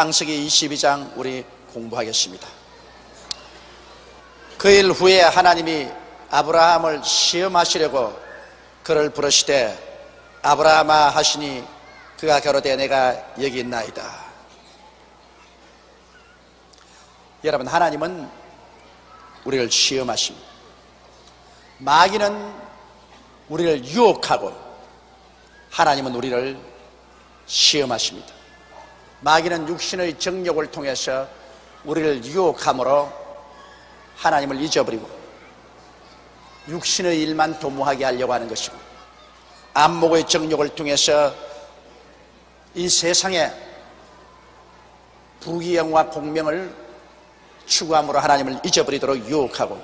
창세기 22장 우리 공부하겠습니다. 그 일 후에 하나님이 아브라함을 시험하시려고 그를 부르시되 아브라함아 하시니 그가 가로되 내가 여기 있나이다. 여러분, 하나님은 우리를 시험하십니다. 마귀는 우리를 유혹하고 하나님은 우리를 시험하십니다. 마귀는 육신의 정욕을 통해서 우리를 유혹함으로 하나님을 잊어버리고 육신의 일만 도모하게 하려고 하는 것이고, 안목의 정욕을 통해서 이 세상에 부귀영화 공명을 추구함으로 하나님을 잊어버리도록 유혹하고,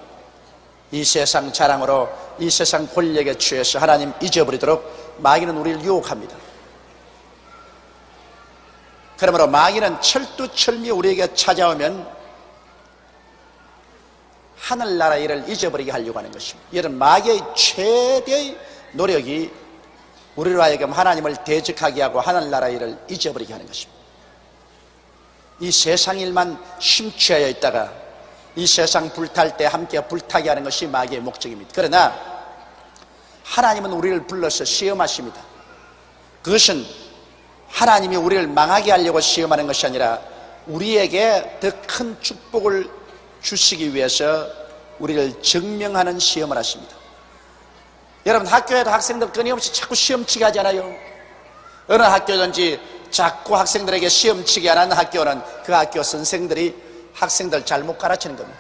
이 세상 자랑으로 이 세상 권력에 취해서 하나님 잊어버리도록 마귀는 우리를 유혹합니다. 그러므로 마귀는 철두철미 우리에게 찾아오면 하늘나라 일을 잊어버리게 하려고 하는 것입니다. 이런 마귀의 최대의 노력이 우리로 하여금 하나님을 대적하게 하고 하늘나라 일을 잊어버리게 하는 것입니다. 이 세상 일만 심취하여 있다가 이 세상 불탈 때 함께 불타게 하는 것이 마귀의 목적입니다. 그러나 하나님은 우리를 불러서 시험하십니다. 그것은 하나님이 우리를 망하게 하려고 시험하는 것이 아니라 우리에게 더 큰 축복을 주시기 위해서 우리를 증명하는 시험을 하십니다. 여러분, 학교에도 학생들 끊임없이 자꾸 시험치게 하잖아요. 어느 학교든지 자꾸 학생들에게 시험치게 하는 학교는 그 학교 선생들이 학생들 잘못 가르치는 겁니다.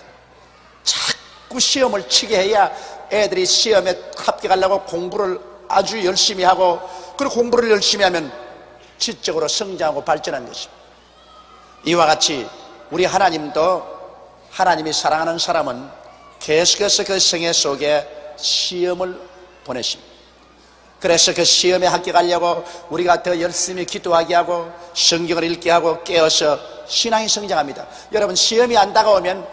자꾸 시험을 치게 해야 애들이 시험에 합격하려고 공부를 아주 열심히 하고, 그리고 공부를 열심히 하면 지적으로 성장하고 발전하는 것입니다. 이와 같이 우리 하나님도, 하나님이 사랑하는 사람은 계속해서 그 생애 속에 시험을 보내십니다. 그래서 그 시험에 합격하려고 우리가 더 열심히 기도하게 하고 성경을 읽게 하고 깨어서 신앙이 성장합니다. 여러분, 시험이 안 다가오면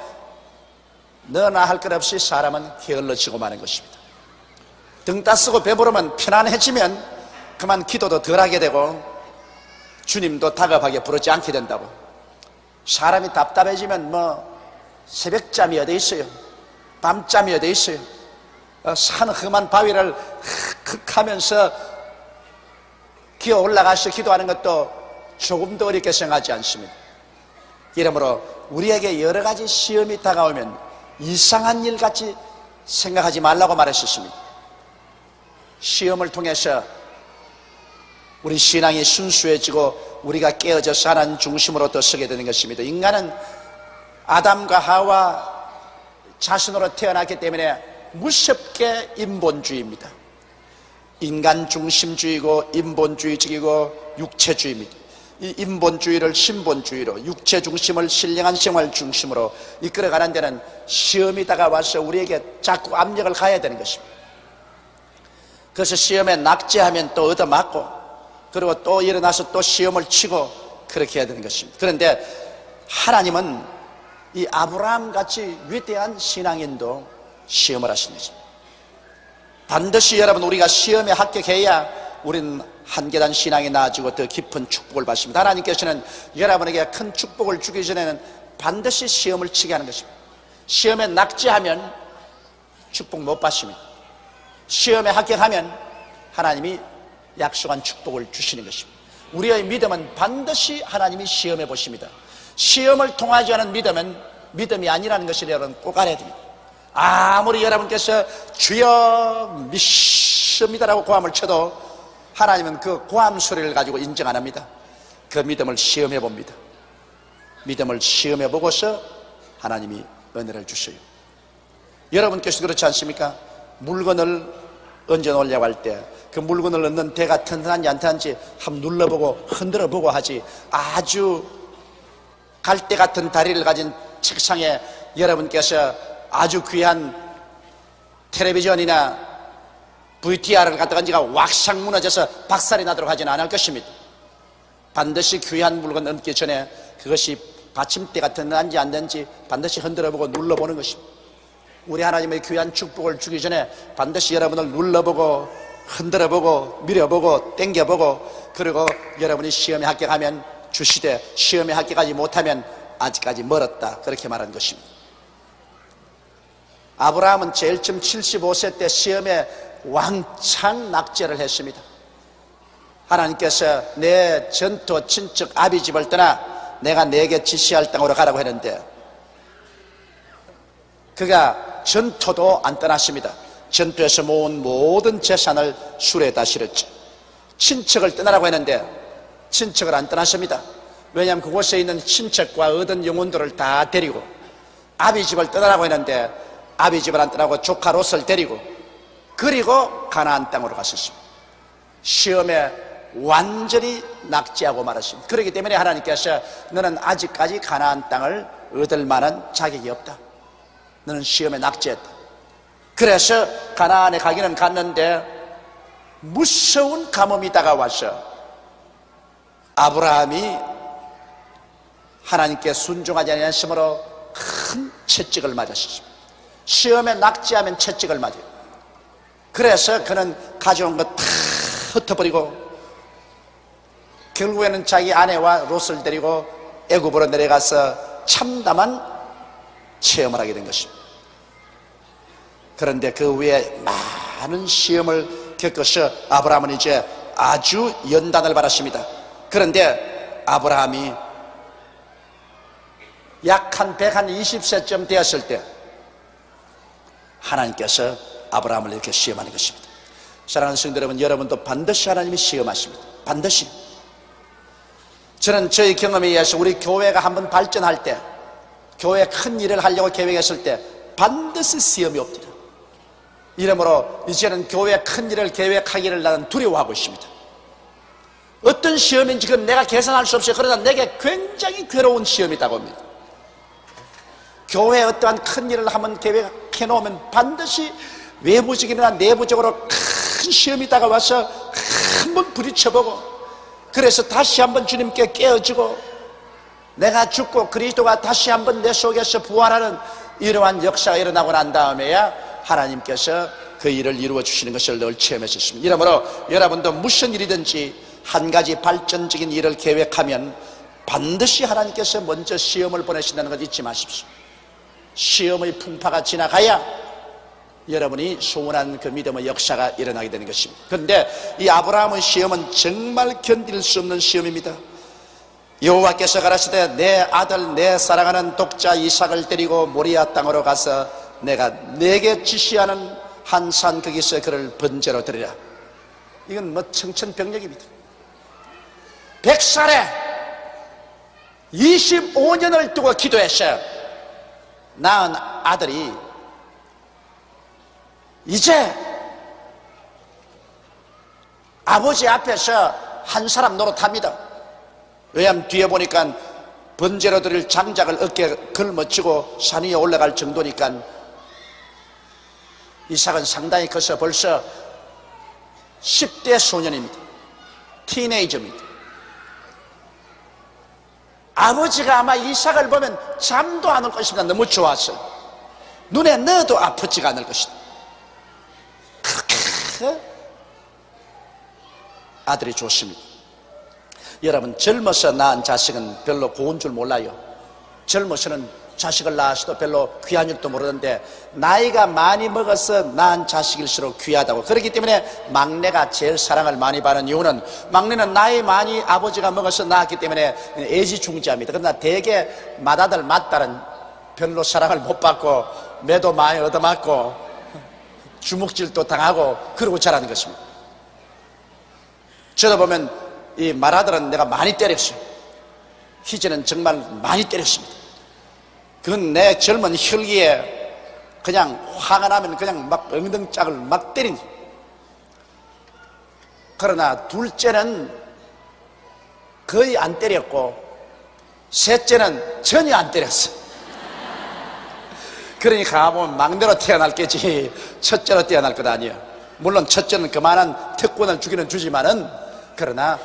너나 할 것 없이 사람은 게을러지고 마는 것입니다. 등 따쓰고 배부르면 편안해지면 그만 기도도 덜 하게 되고 주님도 다급하게 부르지 않게 된다고. 사람이 답답해지면 새벽잠이 어디 있어요? 밤잠이 어디 있어요? 산 험한 바위를 하면서 기어 올라가서 기도하는 것도 조금도 어렵게 생각하지 않습니다. 이러므로 우리에게 여러 가지 시험이 다가오면 이상한 일 같이 생각하지 말라고 말했었습니다. 시험을 통해서 우리 신앙이 순수해지고 우리가 깨어져서 하나님 중심으로 더 서게 되는 것입니다. 인간은 아담과 하와 자신으로 태어났기 때문에 무섭게 인본주의입니다. 인간 중심주의고 인본주의적이고 육체주의입니다. 이 인본주의를 신본주의로, 육체 중심을 신령한 생활 중심으로 이끌어가는 데는 시험이 다가와서 우리에게 자꾸 압력을 가해야 되는 것입니다. 그래서 시험에 낙제하면 또 얻어맞고, 그리고 또 일어나서 또 시험을 치고 그렇게 해야 되는 것입니다. 그런데 하나님은 이 아브라함 같이 위대한 신앙인도 시험을 하시는 것입니다. 반드시 여러분, 우리가 시험에 합격해야 우리는 한 계단 신앙이 나아지고 더 깊은 축복을 받습니다. 하나님께서는 여러분에게 큰 축복을 주기 전에는 반드시 시험을 치게 하는 것입니다. 시험에 낙제하면 축복 못 받습니다. 시험에 합격하면 하나님이 약속한 축복을 주시는 것입니다. 우리의 믿음은 반드시 하나님이 시험해 보십니다. 시험을 통하지 않은 믿음은 믿음이 아니라는 것을 여러분 꼭 알아야 됩니다. 아무리 여러분께서 주여 믿습니다라고 고함을 쳐도 하나님은 그 고함 소리를 가지고 인정 안 합니다. 그 믿음을 시험해 봅니다. 믿음을 시험해 보고서 하나님이 은혜를 주셔요. 여러분께서 그렇지 않습니까? 물건을 얹어 놓으려고 할 때 그 물건을 넣는 대가 튼튼한지 안 튼튼한지 한번 눌러보고 흔들어보고 하지, 아주 갈대 같은 다리를 가진 책상에 여러분께서 아주 귀한 텔레비전이나 VTR을 갖다 얹어가 왁상 무너져서 박살이 나도록 하지는 않을 것입니다. 반드시 귀한 물건 얹기 전에 그것이 받침대가 튼튼한지 안 된지 반드시 흔들어보고 눌러보는 것입니다. 우리 하나님의 귀한 축복을 주기 전에 반드시 여러분을 눌러보고 흔들어보고 밀어보고 당겨보고, 그리고 여러분이 시험에 합격하면 주시되 시험에 합격하지 못하면 아직까지 멀었다, 그렇게 말한 것입니다. 아브라함은 제일 처음 75세 때 시험에 왕창 낙제를 했습니다. 하나님께서 내 전토 친척 아비집을 떠나 내가 내게 지시할 땅으로 가라고 했는데 그가 전토도 안 떠났습니다. 전투에서 모은 모든 재산을 수레에다 실었죠. 친척을 떠나라고 했는데 친척을 안 떠났습니다. 왜냐하면 그곳에 있는 친척과 얻은 영혼들을 다 데리고, 아비집을 떠나라고 했는데 아비집을 안 떠나고 조카 롯을 데리고, 그리고 가나안 땅으로 갔었습니다. 시험에 완전히 낙제하고 말았습니다. 그렇기 때문에 하나님께서 너는 아직까지 가나안 땅을 얻을 만한 자격이 없다, 너는 시험에 낙제했다. 그래서 가나안에 가기는 갔는데 무서운 가뭄이 다가와서 아브라함이 하나님께 순종하지 않았으므로 큰 채찍을 맞았습니다. 시험에 낙제하면 채찍을 맞아요. 그래서 그는 가져온 것 다 흩어버리고 결국에는 자기 아내와 롯을 데리고 애굽으로 내려가서 참담한 체험을 하게 된 것입니다. 그런데 그 위에 많은 시험을 겪어서 아브라함은 이제 아주 연단을 받았습니다. 그런데 아브라함이 약 한 120세쯤 되었을 때 하나님께서 아브라함을 이렇게 시험하는 것입니다. 사랑하는 성도 여러분, 여러분도 반드시 하나님이 시험하십니다. 반드시. 저는 저희 경험에 의해서 우리 교회가 한번 발전할 때, 교회 큰 일을 하려고 계획했을 때 반드시 시험이 옵니다. 이러므로 이제는 교회 큰 일을 계획하기를 나는 두려워하고 있습니다. 어떤 시험인지 그건 내가 계산할 수 없어요. 그러나 내게 굉장히 괴로운 시험이라고 합니다. 교회에 어떠한 큰 일을 한번 계획해 놓으면 반드시 외부적이나 내부적으로 큰 시험이 다가와서 한번 부딪혀보고, 그래서 다시 한번 주님께 깨어지고 내가 죽고 그리스도가 다시 한번 내 속에서 부활하는 이러한 역사가 일어나고 난 다음에야 하나님께서 그 일을 이루어 주시는 것을 늘 체험했었습니다. 이러므로 여러분도 무슨 일이든지 한 가지 발전적인 일을 계획하면 반드시 하나님께서 먼저 시험을 보내신다는 것 잊지 마십시오. 시험의 풍파가 지나가야 여러분이 소원한 그 믿음의 역사가 일어나게 되는 것입니다. 그런데 이 아브라함의 시험은 정말 견딜 수 없는 시험입니다. 여호와께서 가라사대 내 아들 내 사랑하는 독자 이삭을 데리고 모리아 땅으로 가서 내가 내게 지시하는 한 산 거기서 그를 번제로 드리라. 이건 뭐 청천벽력입니다. 100살에 25년을 두고 기도했어요. 낳은 아들이 이제 아버지 앞에서 한 사람 노릇합니다. 왜냐하면 뒤에 보니까 번제로 드릴 장작을 어깨에 걸머치고 산 위에 올라갈 정도니까 이삭은 상당히 커서 벌써 10대 소년입니다. 티네이저입니다. 아버지가 아마 이삭을 보면 잠도 안 올 것입니다. 너무 좋아서 눈에 넣어도 아프지가 않을 것이다. 그렇게 아들이 좋습니다. 여러분, 젊어서 낳은 자식은 별로 고운 줄 몰라요. 젊어서는 자식을 낳아서도 별로 귀한 줄도 모르는데 나이가 많이 먹어서 낳은 자식일수록 귀하다고. 그렇기 때문에 막내가 제일 사랑을 많이 받는 이유는 막내는 나이 많이 아버지가 먹어서 낳았기 때문에 애지중지합니다. 그러나 대개 맏아들 맏딸은 별로 사랑을 못 받고 매도 많이 얻어맞고 주먹질도 당하고 그러고 자라는 것입니다. 저도 보면 이 맏아들은 내가 많이 때렸어요. 희재는 정말 많이 때렸습니다. 그건 내 젊은 혈기에 그냥 화가 나면 그냥 막 엉덩짝을 막 때린. 그러나 둘째는 거의 안 때렸고 셋째는 전혀 안 때렸어. 그러니까 보면 막내로 태어날겠지 첫째로 태어날 것 아니에요. 물론 첫째는 그만한 특권을 주기는 주지만은 그러나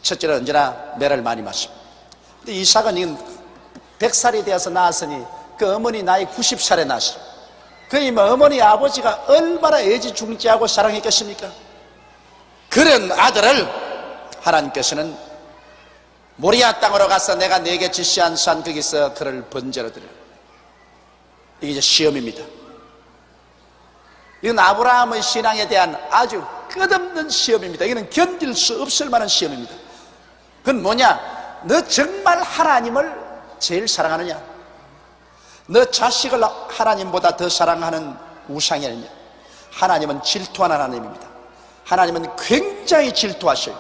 첫째는 언제나 매를 많이 맞습니다. 근데 이삭은 이건 100살이 되어서 낳았으니 그 어머니 나이 90살에 낳았어요. 그러니 뭐 어머니 아버지가 얼마나 애지중지하고 사랑했겠습니까? 그런 아들을 하나님께서는 모리아 땅으로 가서 내가 네게 지시한 산 거기서 그를 번제로 드려. 이게 이제 시험입니다. 이건 아브라함의 신앙에 대한 아주 끝없는 시험입니다. 이거는 견딜 수 없을 만한 시험입니다. 그건 뭐냐? 너 정말 하나님을 제일 사랑하느냐? 너 자식을 하나님보다 더 사랑하는 우상이 아니냐? 하나님은 질투하는 하나님입니다. 하나님은 굉장히 질투하셔요.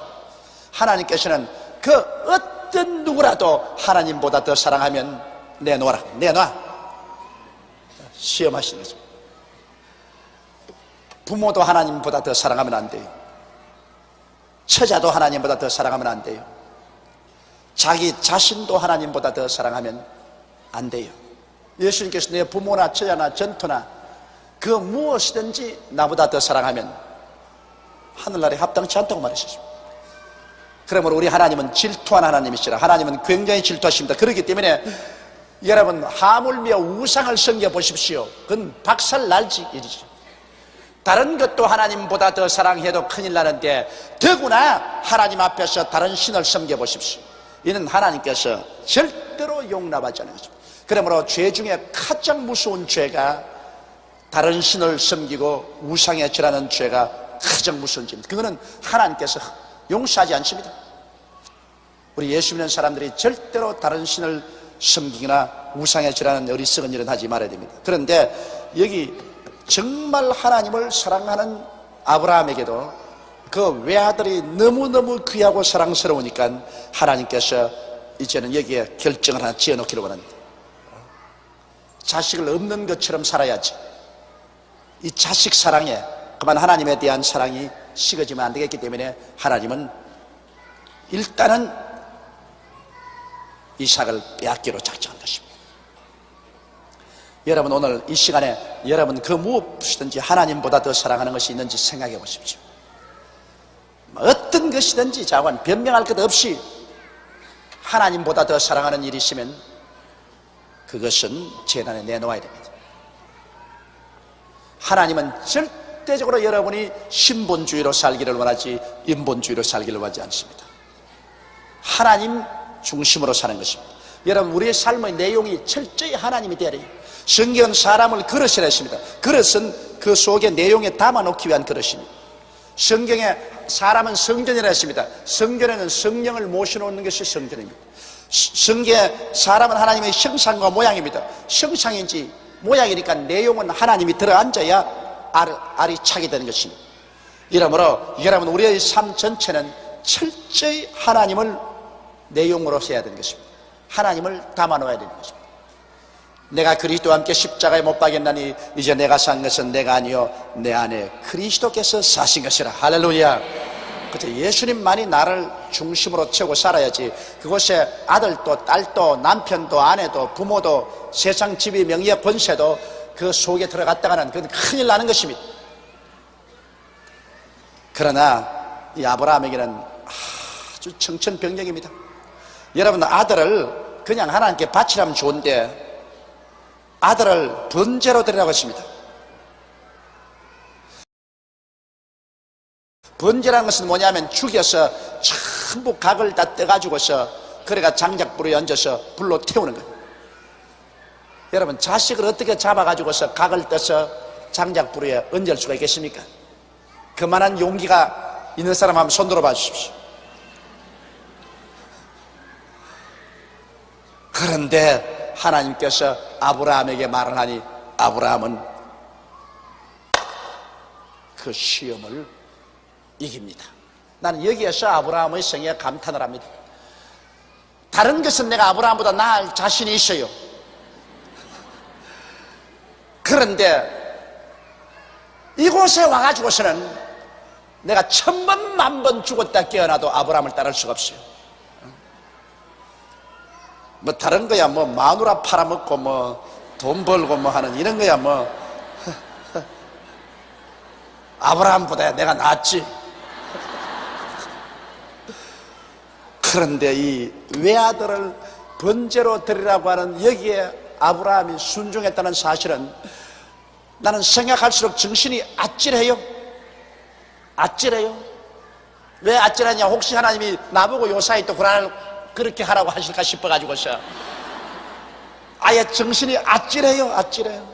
하나님께서는 그 어떤 누구라도 하나님보다 더 사랑하면 내놔라, 내놔. 시험하시는 거죠. 부모도 하나님보다 더 사랑하면 안 돼요. 처자도 하나님보다 더 사랑하면 안 돼요. 자기 자신도 하나님보다 더 사랑하면 안 돼요. 예수님께서 내 부모나 처자나 전토나 그 무엇이든지 나보다 더 사랑하면 하늘나라에 합당치 않다고 말하셨습니다. 그러므로 우리 하나님은 질투하는 하나님이시라. 하나님은 굉장히 질투하십니다. 그렇기 때문에 여러분, 하물며 우상을 섬겨 보십시오. 그건 박살날지 일이죠. 다른 것도 하나님보다 더 사랑해도 큰일 나는데 더구나 하나님 앞에서 다른 신을 섬겨 보십시오. 이는 하나님께서 절대로 용납하지 않는 것입니다. 그러므로 죄 중에 가장 무서운 죄가 다른 신을 섬기고 우상에 절하는 죄가 가장 무서운 죄입니다. 그거는 하나님께서 용서하지 않습니다. 우리 예수 믿는 사람들이 절대로 다른 신을 섬기거나 우상에 절하는 어리석은 일은 하지 말아야 됩니다. 그런데 여기 정말 하나님을 사랑하는 아브라함에게도 그 외아들이 너무너무 귀하고 사랑스러우니까 하나님께서 이제는 여기에 결정을 하나 지어놓기로 원합니다. 자식을 없는 것처럼 살아야지. 이 자식 사랑에 그만 하나님에 대한 사랑이 식어지면 안 되겠기 때문에 하나님은 일단은 이삭을 빼앗기로 작정한 것입니다. 여러분, 오늘 이 시간에 여러분 그 무엇이든지 하나님보다 더 사랑하는 것이 있는지 생각해 보십시오. 어떤 것이든지 자관 변명할 것 없이 하나님보다 더 사랑하는 일이 있으면 그것은 재단에 내놓아야 됩니다. 하나님은 절대적으로 여러분이 신본주의로 살기를 원하지 인본주의로 살기를 원하지 않습니다. 하나님 중심으로 사는 것입니다. 여러분, 우리의 삶의 내용이 철저히 하나님이 되어야 해요. 성경은 사람을 그릇이라 했습니다. 그릇은 그 속에 내용에 담아놓기 위한 그릇입니다. 성경에 사람은 성전이라 했습니다. 성전에는 성령을 모셔놓는 것이 성전입니다. 성경에 사람은 하나님의 형상과 모양입니다. 형상인지 모양이니까 내용은 하나님이 들어앉아야 알이 차게 되는 것입니다. 이러므로 여러분, 우리의 삶 전체는 철저히 하나님을 내용으로 해야 되는 것입니다. 하나님을 담아놓아야 되는 것입니다. 내가 그리스도와 함께 십자가에 못 박였나니 이제 내가 산 것은 내가 아니요 내 안에 그리스도께서 사신 것이라. 할렐루야. 그래서 예수님만이 나를 중심으로 채우고 살아야지 그곳에 아들도 딸도 남편도 아내도 부모도 세상 지위 명예 권세도 그 속에 들어갔다가는 그건 큰일 나는 것입니다. 그러나 이 아브라함에게는 아주 청천벽력입니다. 여러분, 아들을 그냥 하나님께 바치라면 좋은데 아들을 번제로 드리라고 했습니다. 번제라는 것은 뭐냐면 죽여서 전부 각을 다 떼가지고서 그래가 장작불에 얹어서 불로 태우는 거예요. 여러분, 자식을 어떻게 잡아가지고서 각을 떼서 장작불에 얹을 수가 있겠습니까? 그만한 용기가 있는 사람 한번 손 들어봐 주십시오. 그런데 하나님께서 아브라함에게 말을 하니 아브라함은 그 시험을 이깁니다. 나는 여기에서 아브라함의 성에 감탄을 합니다. 다른 것은 내가 아브라함보다 나을 자신이 있어요. 그런데 이곳에 와가지고서는 내가 1000번 만번 죽었다 깨어나도 아브라함을 따를 수가 없어요. 뭐 다른 거야 뭐 마누라 팔아먹고 뭐 돈 벌고 뭐 하는 이런 거야 뭐 아브라함보다 내가 낫지. 그런데 이 외아들을 번제로 드리라고 하는 여기에 아브라함이 순종했다는 사실은 나는 생각할수록 정신이 아찔해요. 아찔해요. 왜 아찔하냐? 혹시 하나님이 나보고 요 사이 또 고난을 그렇게 하라고 하실까 싶어가지고서 아예 정신이 아찔해요. 아찔해요.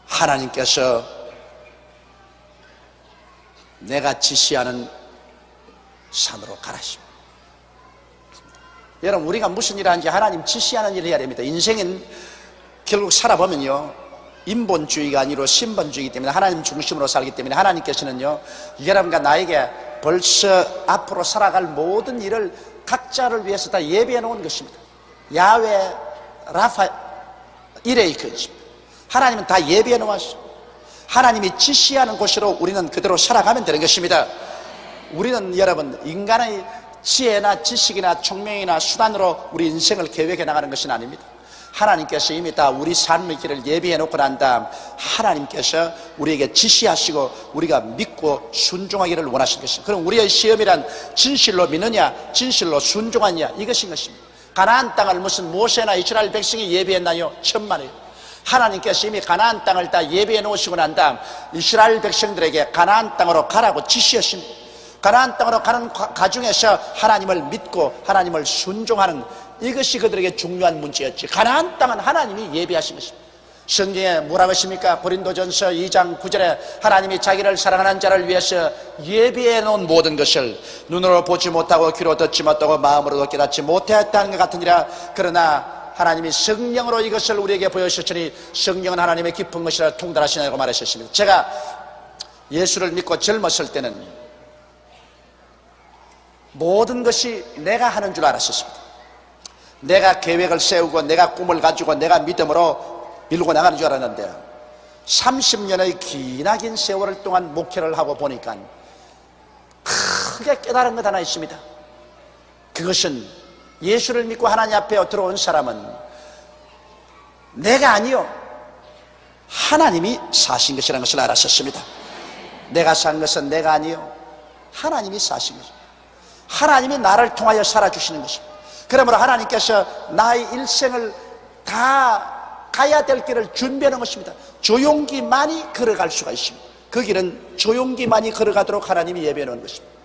하나님께서 내가 지시하는 산으로 가라십니다. 여러분, 우리가 무슨 일을 하는지 하나님 지시하는 일을 해야 됩니다. 인생은 결국 살아보면요, 인본주의가 아니라 신본주의이기 때문에 하나님 중심으로 살기 때문에 하나님께서는요, 여러분과 나에게 벌써 앞으로 살아갈 모든 일을 각자를 위해서 다 예비해 놓은 것입니다. 야훼 라파 이레이 것입니다. 하나님은 다 예비해 놓았어요. 하나님이 지시하는 곳으로 우리는 그대로 살아가면 되는 것입니다. 우리는 여러분, 인간의 지혜나 지식이나 총명이나 수단으로 우리 인생을 계획해 나가는 것은 아닙니다. 하나님께서 이미 다 우리 삶의 길을 예비해 놓고 난 다음 하나님께서 우리에게 지시하시고 우리가 믿고 순종하기를 원하신 것입니다. 그럼 우리의 시험이란 진실로 믿느냐, 진실로 순종하느냐, 이것인 것입니다. 가나안 땅을 무슨 모세나 이스라엘 백성이 예비했나요? 천만에요. 하나님께서 이미 가나안 땅을 다 예비해 놓으시고 난 다음 이스라엘 백성들에게 가나안 땅으로 가라고 지시했습니다. 가나안 땅으로 가는 가중에서 하나님을 믿고 하나님을 순종하는, 이것이 그들에게 중요한 문제였지. 가나안 땅은 하나님이 예비하신 것입니다. 성경에 뭐라고 했습니까? 고린도전서 2장 9절에 하나님이 자기를 사랑하는 자를 위해서 예비해 놓은 모든 것을 눈으로 보지 못하고 귀로 듣지 못하고 마음으로도 깨닫지 못했다는 것 같으니라. 그러나 하나님이 성령으로 이것을 우리에게 보여주셨으니 성령은 하나님의 깊은 것이라 통달하시냐고 말하셨습니다. 제가 예수를 믿고 젊었을 때는 모든 것이 내가 하는 줄 알았었습니다. 내가 계획을 세우고 내가 꿈을 가지고 내가 믿음으로 밀고 나가는 줄 알았는데 30년의 기나긴 세월 동안 목회를 하고 보니까 크게 깨달은 것 하나 있습니다. 그것은 예수를 믿고 하나님 앞에 들어온 사람은 내가 아니요, 하나님이 사신 것이라는 것을 알았었습니다. 내가 산 것은 내가 아니요, 하나님이 사신 것입니다. 하나님이 나를 통하여 살아주시는 것입니다. 그러므로 하나님께서 나의 일생을 다 가야 될 길을 준비하는 것입니다. 조용기만이 걸어갈 수가 있습니다. 그 길은 조용기만이 걸어가도록 하나님이 예비해 놓은 것입니다.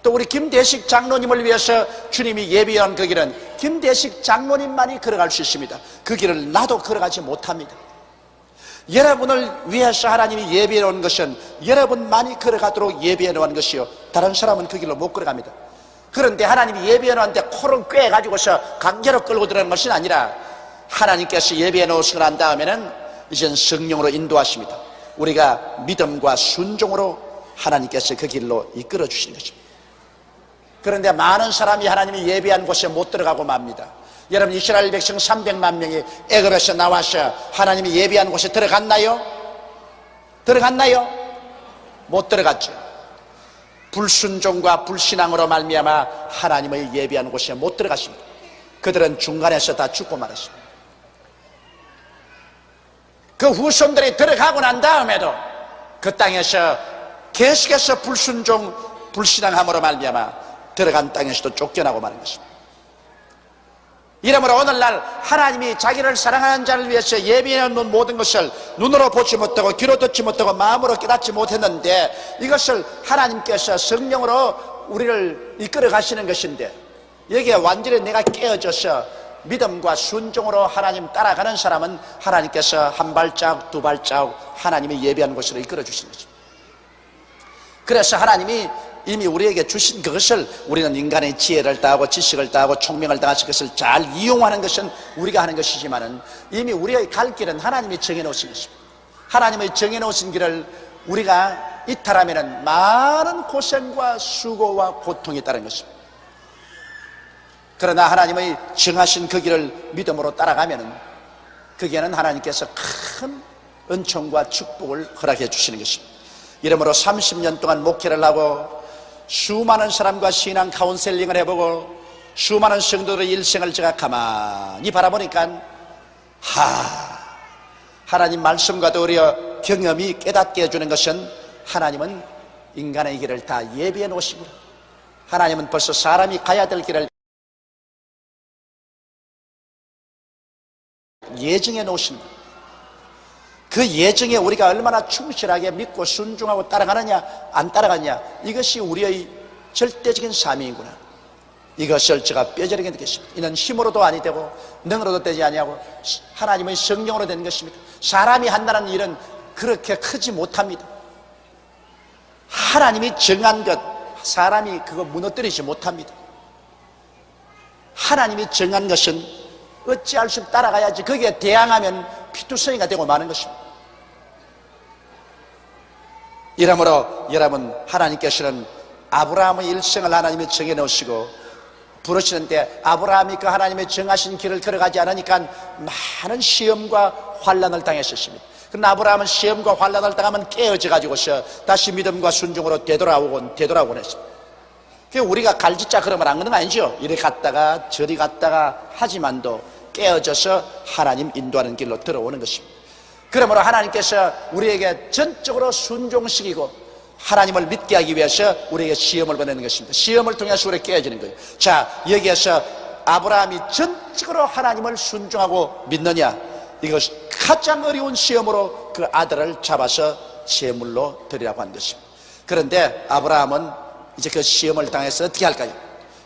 또 우리 김대식 장로님을 위해서 주님이 예비한 그 길은 김대식 장로님만이 걸어갈 수 있습니다. 그 길을 나도 걸어가지 못합니다. 여러분을 위해서 하나님이 예비해 놓은 것은 여러분만이 걸어가도록 예비해 놓은 것이요, 다른 사람은 그 길로 못 걸어갑니다. 그런데 하나님이 예비해 놓은데 코를 꿰가지고서 강제로 끌고 들어가는 것이 아니라 하나님께서 예비해 놓으시고 난 다음에는 이젠 성령으로 인도하십니다. 우리가 믿음과 순종으로 하나님께서 그 길로 이끌어 주시는 것입니다. 그런데 많은 사람이 하나님이 예비한 곳에 못 들어가고 맙니다. 여러분, 이스라엘 백성 300만 명이 애굽에서 나와서 하나님이 예비한 곳에 들어갔나요? 들어갔나요? 못 들어갔죠. 불순종과 불신앙으로 말미암아 하나님의 예비한 곳에 못 들어갔습니다. 그들은 중간에서 다 죽고 말았습니다. 그 후손들이 들어가고 난 다음에도 그 땅에서 계속해서 불순종 불신앙함으로 말미암아 들어간 땅에서도 쫓겨나고 마는 것입니다. 이러므로 오늘날 하나님이 자기를 사랑하는 자를 위해서 예비해 놓은 모든 것을 눈으로 보지 못하고 귀로 듣지 못하고 마음으로 깨닫지 못했는데 이것을 하나님께서 성령으로 우리를 이끌어 가시는 것인데, 여기에 완전히 내가 깨어져서 믿음과 순종으로 하나님 따라가는 사람은 하나님께서 한 발자국 두 발자국 하나님이 예비한 곳으로 이끌어 주시는 것입니다. 그래서 하나님이 이미 우리에게 주신 그것을 우리는 인간의 지혜를 다하고 지식을 다하고 총명을 다해서 그것을 잘 이용하는 것은 우리가 하는 것이지만은 이미 우리의 갈 길은 하나님이 정해놓으신 것입니다. 하나님의 정해놓으신 길을 우리가 이탈하면은 많은 고생과 수고와 고통이 따른 것입니다. 그러나 하나님의 정하신 그 길을 믿음으로 따라가면은 그게는 하나님께서 큰 은총과 축복을 허락해 주시는 것입니다. 이러므로 30년 동안 목회를 하고 수많은 사람과 신앙 카운셀링을 해보고 수많은 성도들의 일생을 제가 가만히 바라보니까 하나님 말씀과도 우리의 경험이 깨닫게 해주는 것은 하나님은 인간의 길을 다 예비해 놓으시구나. 하나님은 벌써 사람이 가야 될 길을 예정해 놓으십니다. 그 예정에 우리가 얼마나 충실하게 믿고 순종하고 따라가느냐 안 따라가느냐, 이것이 우리의 절대적인 사명이구나. 이것을 제가 뼈저리게 느꼈습니다. 이는 힘으로도 아니 되고 능으로도 되지 아니하고 하나님의 성령으로 되는 것입니다. 사람이 한다는 일은 그렇게 크지 못합니다. 하나님이 정한 것, 사람이 그거 무너뜨리지 못합니다. 하나님이 정한 것은 어찌할 수 없이 따라가야지 거기에 대항하면 피투성이가 되고 마는 것입니다. 이러므로 여러분, 하나님께서는 아브라함의 일생을 하나님이 정해놓으시고 부르시는데 아브라함이 그 하나님의 정하신 길을 걸어가지 않으니까 많은 시험과 환난을 당했었습니다. 그러나 아브라함은 시험과 환난을 당하면 깨어져가지고서 다시 믿음과 순종으로 되돌아오곤 했습니다. 우리가 갈짓자 그러면 안 그런 거 아니죠? 이리 갔다가 저리 갔다가 하지만도 깨어져서 하나님 인도하는 길로 들어오는 것입니다. 그러므로 하나님께서 우리에게 전적으로 순종시키고 하나님을 믿게 하기 위해서 우리에게 시험을 보내는 것입니다. 시험을 통해서 우리가 깨어지는 거예요. 자, 여기에서 아브라함이 전적으로 하나님을 순종하고 믿느냐, 이것이 가장 어려운 시험으로 그 아들을 잡아서 제물로 드리라고 한 것입니다. 그런데 아브라함은 이제 그 시험을 당해서 어떻게 할까요?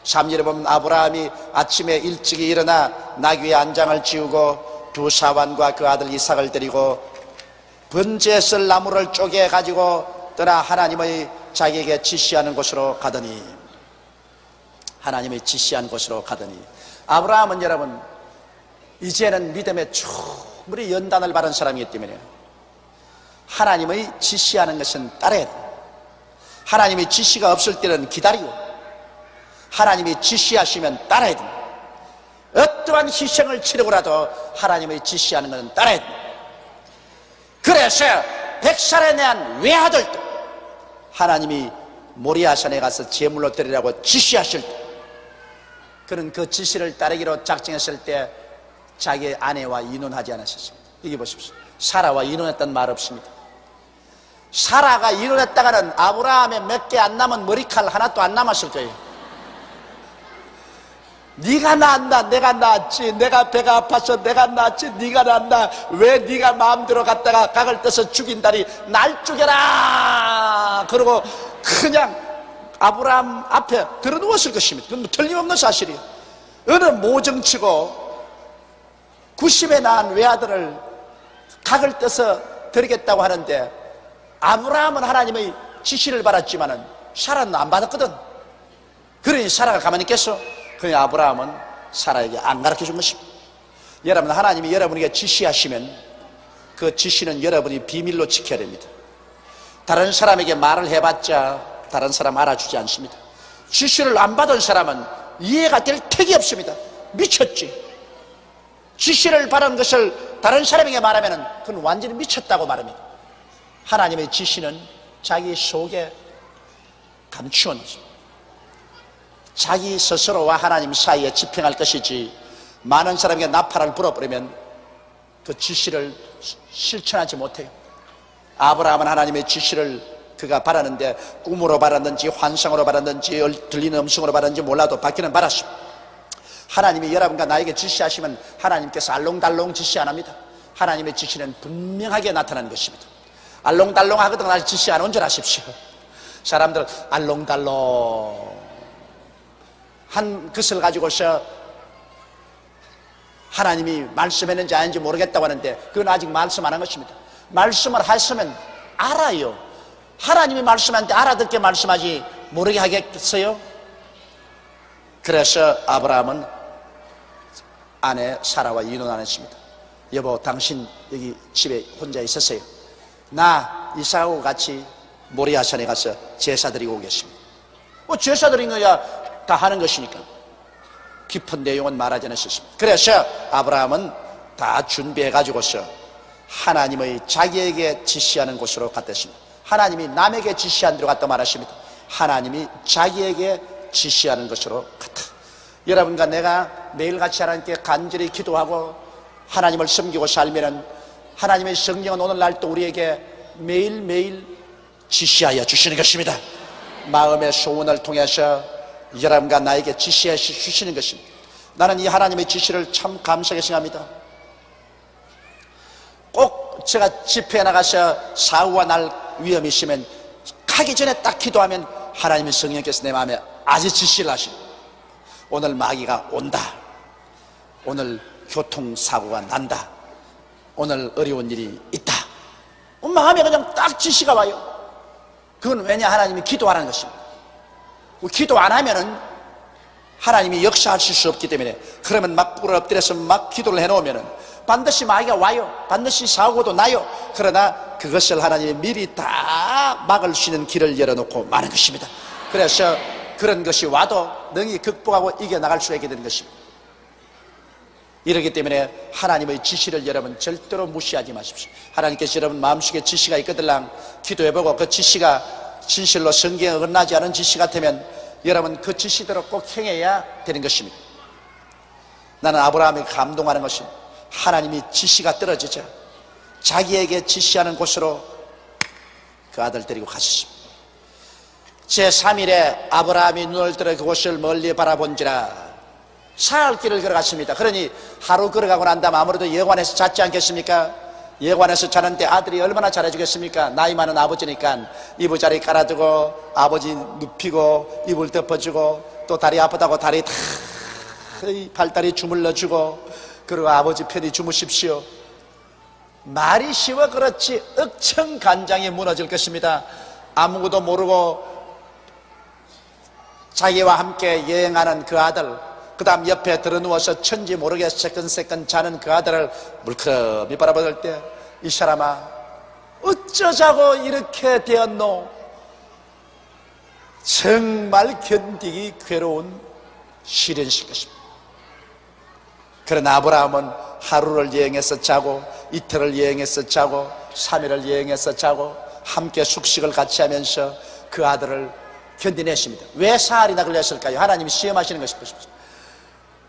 3절에 보면 아브라함이 아침에 일찍이 일어나 나귀의 안장을 지우고 두 사환과 그 아들 이삭을 데리고 번제에 쓸 나무를 쪼개 가지고 떠나 하나님의 자기에게 지시하는 곳으로 가더니, 하나님의 지시한 곳으로 가더니, 아브라함은 여러분 이제는 믿음의 충분히 연단을 받은 사람이기 때문에 하나님의 지시하는 것은 따라야 돼요. 하나님의 지시가 없을 때는 기다리고 하나님이 지시하시면 따라야 됩니다. 어떠한 희생을 치르고라도 하나님의 지시하는 것은 따라야 됩니다. 그래서 100살에 대한 외아들도 하나님이 모리아산에 가서 제물로 드리라고 지시하실 때 그는 그 지시를 따르기로 작정했을 때 자기의 아내와 이혼하지 않았습니다. 여기 보십시오. 사라와 이혼했다는 말 없습니다. 사라가 이혼했다가는 아브라함에 몇 개 안 남은 머리칼 하나도 안 남았을 거예요. 네가 낳았나? 내가 낳았지. 내가 배가 아파서 내가 낳았지. 네가 낳았나? 왜 네가 마음대로 갔다가 각을 떠서 죽인다니, 날 죽여라 그러고 그냥 아브라함 앞에 들어누웠을 것입니다. 그건 틀림없는 사실이에요. 어느 모정치고 90에 낳은 외아들을 각을 떠서 드리겠다고 하는데, 아브라함은 하나님의 지시를 받았지만은 사라는 안 받았거든. 그러니 사라가 가만히 있겠어? 그러니 아브라함은 사라에게 안 가르쳐 준 것입니다. 여러분, 하나님이 여러분에게 지시하시면 그 지시는 여러분이 비밀로 지켜야 됩니다. 다른 사람에게 말을 해봤자 다른 사람 알아주지 않습니다. 지시를 안 받은 사람은 이해가 될 턱이 없습니다. 미쳤지. 지시를 받은 것을 다른 사람에게 말하면 그건 완전히 미쳤다고 말합니다. 하나님의 지시는 자기 속에 감추어 놓습니다. 자기 스스로와 하나님 사이에 집행할 것이지, 많은 사람에게 나팔을 불어버리면 그 지시를 실천하지 못해요. 아브라함은 하나님의 지시를 그가 받았는데, 꿈으로 받았는지 환상으로 받았는지 들리는 음성으로 받았는지 몰라도 받기는 받았습니다. 하나님이 여러분과 나에게 지시하시면 하나님께서 알롱달롱 지시 안 합니다. 하나님의 지시는 분명하게 나타나는 것입니다. 알롱달롱 하거든 날 지시 안 온 줄 아십시오. 사람들 알롱달롱 한 것을 가지고서 하나님이 말씀했는지 아닌지 모르겠다고 하는데, 그건 아직 말씀 안 한 것입니다. 말씀을 하시면 알아요. 하나님이 말씀하는데 알아듣게 말씀하지 모르게 하겠어요? 그래서 아브라함은 아내 사라와 이혼 안 했습니다. 여보, 당신 여기 집에 혼자 있었어요. 나 이삭하고 같이 모리아산에 가서 제사 드리고 오겠습니다. 제사 드린 거야 다 하는 것이니까 깊은 내용은 말하지 않았습니다. 그래서 아브라함은 다 준비해 가지고서 하나님의 자기에게 지시하는 곳으로 갔댔습니다. 하나님이 남에게 지시한 대로 갔다 말하십니다. 하나님이 자기에게 지시하는 것으로 갔다. 여러분과 내가 매일같이 하나님께 간절히 기도하고 하나님을 섬기고 살면은 하나님의 성령은 오늘날 또 우리에게 매일매일 지시하여 주시는 것입니다. 마음의 소원을 통해서 여러분과 나에게 지시해 주시는 것입니다. 나는 이 하나님의 지시를 참 감사하게 생각합니다. 꼭 제가 집회에 나가서 사고가 날 위험이 있으면 가기 전에 딱 기도하면 하나님의 성령께서 내 마음에 아주 지시를 하시고, 오늘 마귀가 온다, 오늘 교통사고가 난다, 오늘 어려운 일이 있다, 마음에 그냥 딱 지시가 와요. 그건 왜냐? 하나님이 기도하라는 것입니다. 기도 안 하면은 하나님이 역사하실 수 없기 때문에. 그러면 막 꿇어 엎드려서 막 기도를 해놓으면은 반드시 마귀가 와요. 반드시 사고도 나요. 그러나 그것을 하나님이 미리 다 막을 수 있는 길을 열어놓고 마는 것입니다. 그래서 그런 것이 와도 능히 극복하고 이겨나갈 수가 있게 되는 것입니다. 이렇기 때문에 하나님의 지시를 여러분 절대로 무시하지 마십시오. 하나님께서 여러분 마음속에 지시가 있거들랑 기도해보고 그 지시가 진실로 성경에 어긋나지 않은 지시 같으면 여러분 그 지시대로 꼭 행해야 되는 것입니다. 나는 아브라함이 감동하는 것은 하나님이 지시가 떨어지자 자기에게 지시하는 곳으로 그 아들 데리고 갔습니다. 제3일에 아브라함이 눈을 들어 그곳을 멀리 바라본지라 사흘 길을 걸어갔습니다. 그러니 하루 걸어가고 난 다음 아무래도 예관에서 잤지 않겠습니까? 예관에서 자는데 아들이 얼마나 잘해주겠습니까? 나이 많은 아버지니까 이부자리 깔아두고 아버지 눕히고 이불 덮어주고 또 다리 아프다고 다리 다 발다리 주물러주고 그리고 아버지 편히 주무십시오. 말이 쉬워 그렇지 억천간장이 무너질 것입니다. 아무것도 모르고 자기와 함께 여행하는 그 아들, 그 다음 옆에 들어누워서 천지 모르게 새끈새끈 자는 그 아들을 물끄러미 바라볼 때 이 사람아 어쩌자고 이렇게 되었노? 정말 견디기 괴로운 시련일 것입니다. 그러나 아브라함은 하루를 여행해서 자고 이틀을 여행해서 자고 3일을 여행해서 자고 함께 숙식을 같이 하면서 그 아들을 견디냈습니다. 왜 사흘이나 걸렸을까요? 하나님이 시험하시는 것입니다.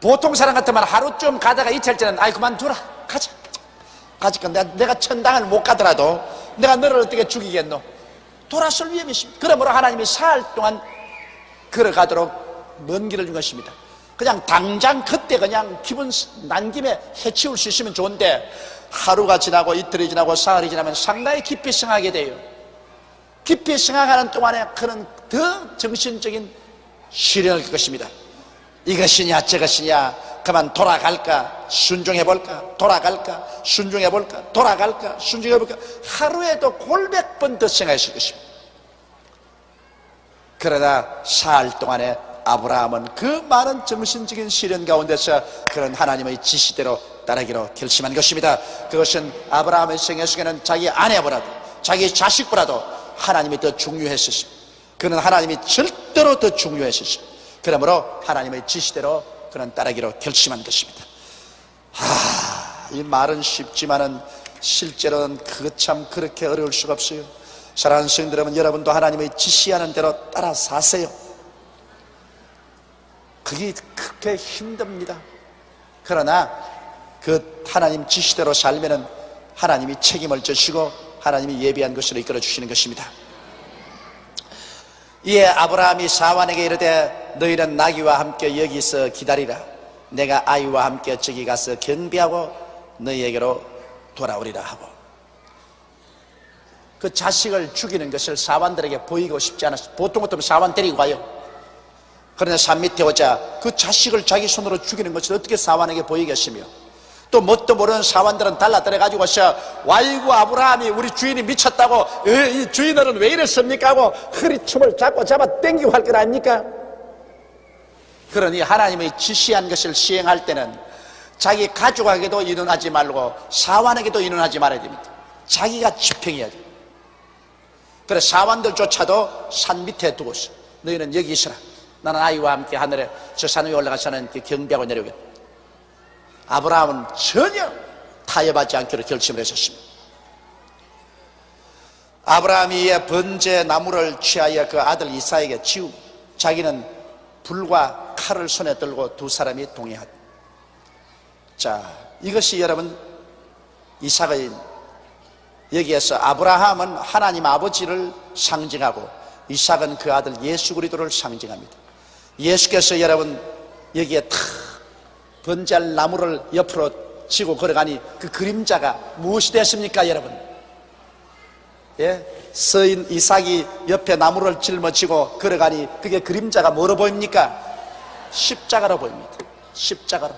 보통 사람 같으면 하루쯤 가다가 이틀째는 아이 그만두라 가자 내가 천당을 못 가더라도 내가 너를 어떻게 죽이겠노? 돌아설 위험이 있습니다. 그러므로 하나님이 사흘 동안 걸어가도록 먼 길을 준 것입니다. 그냥 당장 그때 그냥 기분 난 김에 해치울 수 있으면 좋은데 하루가 지나고 이틀이 지나고 사흘이 지나면 상당히 깊이 생각하게 돼요. 깊이 생각하는 동안에 그는 더 정신적인 시련을 겪을 것입니다. 이것이냐 저것이냐, 그만 돌아갈까 순종해볼까, 돌아갈까 순종해볼까, 돌아갈까 순종해볼까, 하루에도 골백 번 더 생각했을 것입니다. 그러나 사흘 동안에 아브라함은 그 많은 정신적인 시련 가운데서 그런 하나님의 지시대로 따르기로 결심한 것입니다. 그것은 아브라함의 생애 속에는 자기 아내보다도 자기 자식보다도 하나님이 더 중요했었습니다. 그는 하나님이 절대로 더 중요했었습니다. 그러므로 하나님의 지시대로 그는 따르기로 결심한 것입니다. 이 말은 쉽지만은 실제로는 그것 참 그렇게 어려울 수가 없어요. 사랑하는 성도들 여러분, 여러분도 하나님의 지시하는 대로 따라 사세요. 그게 그렇게 힘듭니다. 그러나 그 하나님 지시대로 살면은 하나님이 책임을 져주시고 하나님이 예비한 것으로 이끌어 주시는 것입니다. 이에 아브라함이 사환에게 이르되 너희는 나귀와 함께 여기서 기다리라. 내가 아이와 함께 저기 가서 경비하고 너희에게로 돌아오리라 하고, 그 자식을 죽이는 것을 사환들에게 보이고 싶지 않았어요. 보통 같으면 사환 데리고 가요. 그러나 산 밑에 오자 그 자식을 자기 손으로 죽이는 것을 어떻게 사환에게 보이겠으며, 또 뭣도 모르는 사환들은 달라들어가지고서 와이고 아브라함이 우리 주인이 미쳤다고 이 주인들은 왜 이랬습니까 하고 허리춤을 잡고 잡아 당기고 할 것 아닙니까? 그러니 하나님의 지시한 것을 시행할 때는 자기 가족에게도 인원하지 말고 사환에게도 인원하지 말아야 됩니다. 자기가 집행해야 돼요. 그래서 사환들조차도 산 밑에 두고서 너희는 여기 있으라. 나는 아이와 함께 하늘에 저 산 위에 올라가서는 경비하고 내려오겠다. 아브라함은 전혀 타협하지 않기로 결심을 했었습니다. 아브라함이 이에 번제 나무를 취하여 그 아들 이삭에게 지우고 자기는 불과 칼을 손에 들고 두 사람이 동행하다. 자, 이것이 여러분 이삭의, 여기에서 아브라함은 하나님 아버지를 상징하고 이삭은 그 아들 예수 그리스도를 상징합니다. 예수께서 여러분 여기에 탁 번제할 나무를 옆으로 지고 걸어가니 그 그림자가 무엇이 됐습니까? 여러분 예? 서인 이삭이 옆에 나무를 짊어지고 걸어가니 그게 그림자가 뭐로 보입니까? 십자가로 보입니다. 십자가로.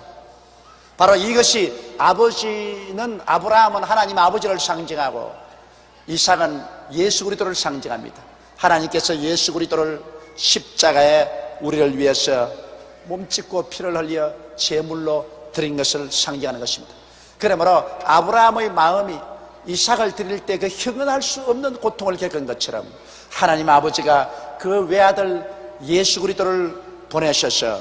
바로 이것이 아버지는, 아브라함은 하나님 아버지를 상징하고 이삭은 예수 그리스도를 상징합니다. 하나님께서 예수 그리스도를 십자가에 우리를 위해서 몸짓고 피를 흘려 제물로 드린 것을 상징하는 것입니다. 그러므로 아브라함의 마음이 이삭을 드릴 때 그 형언할 수 없는 고통을 겪은 것처럼 하나님 아버지가 그 외아들 예수 그리스도를 보내셔서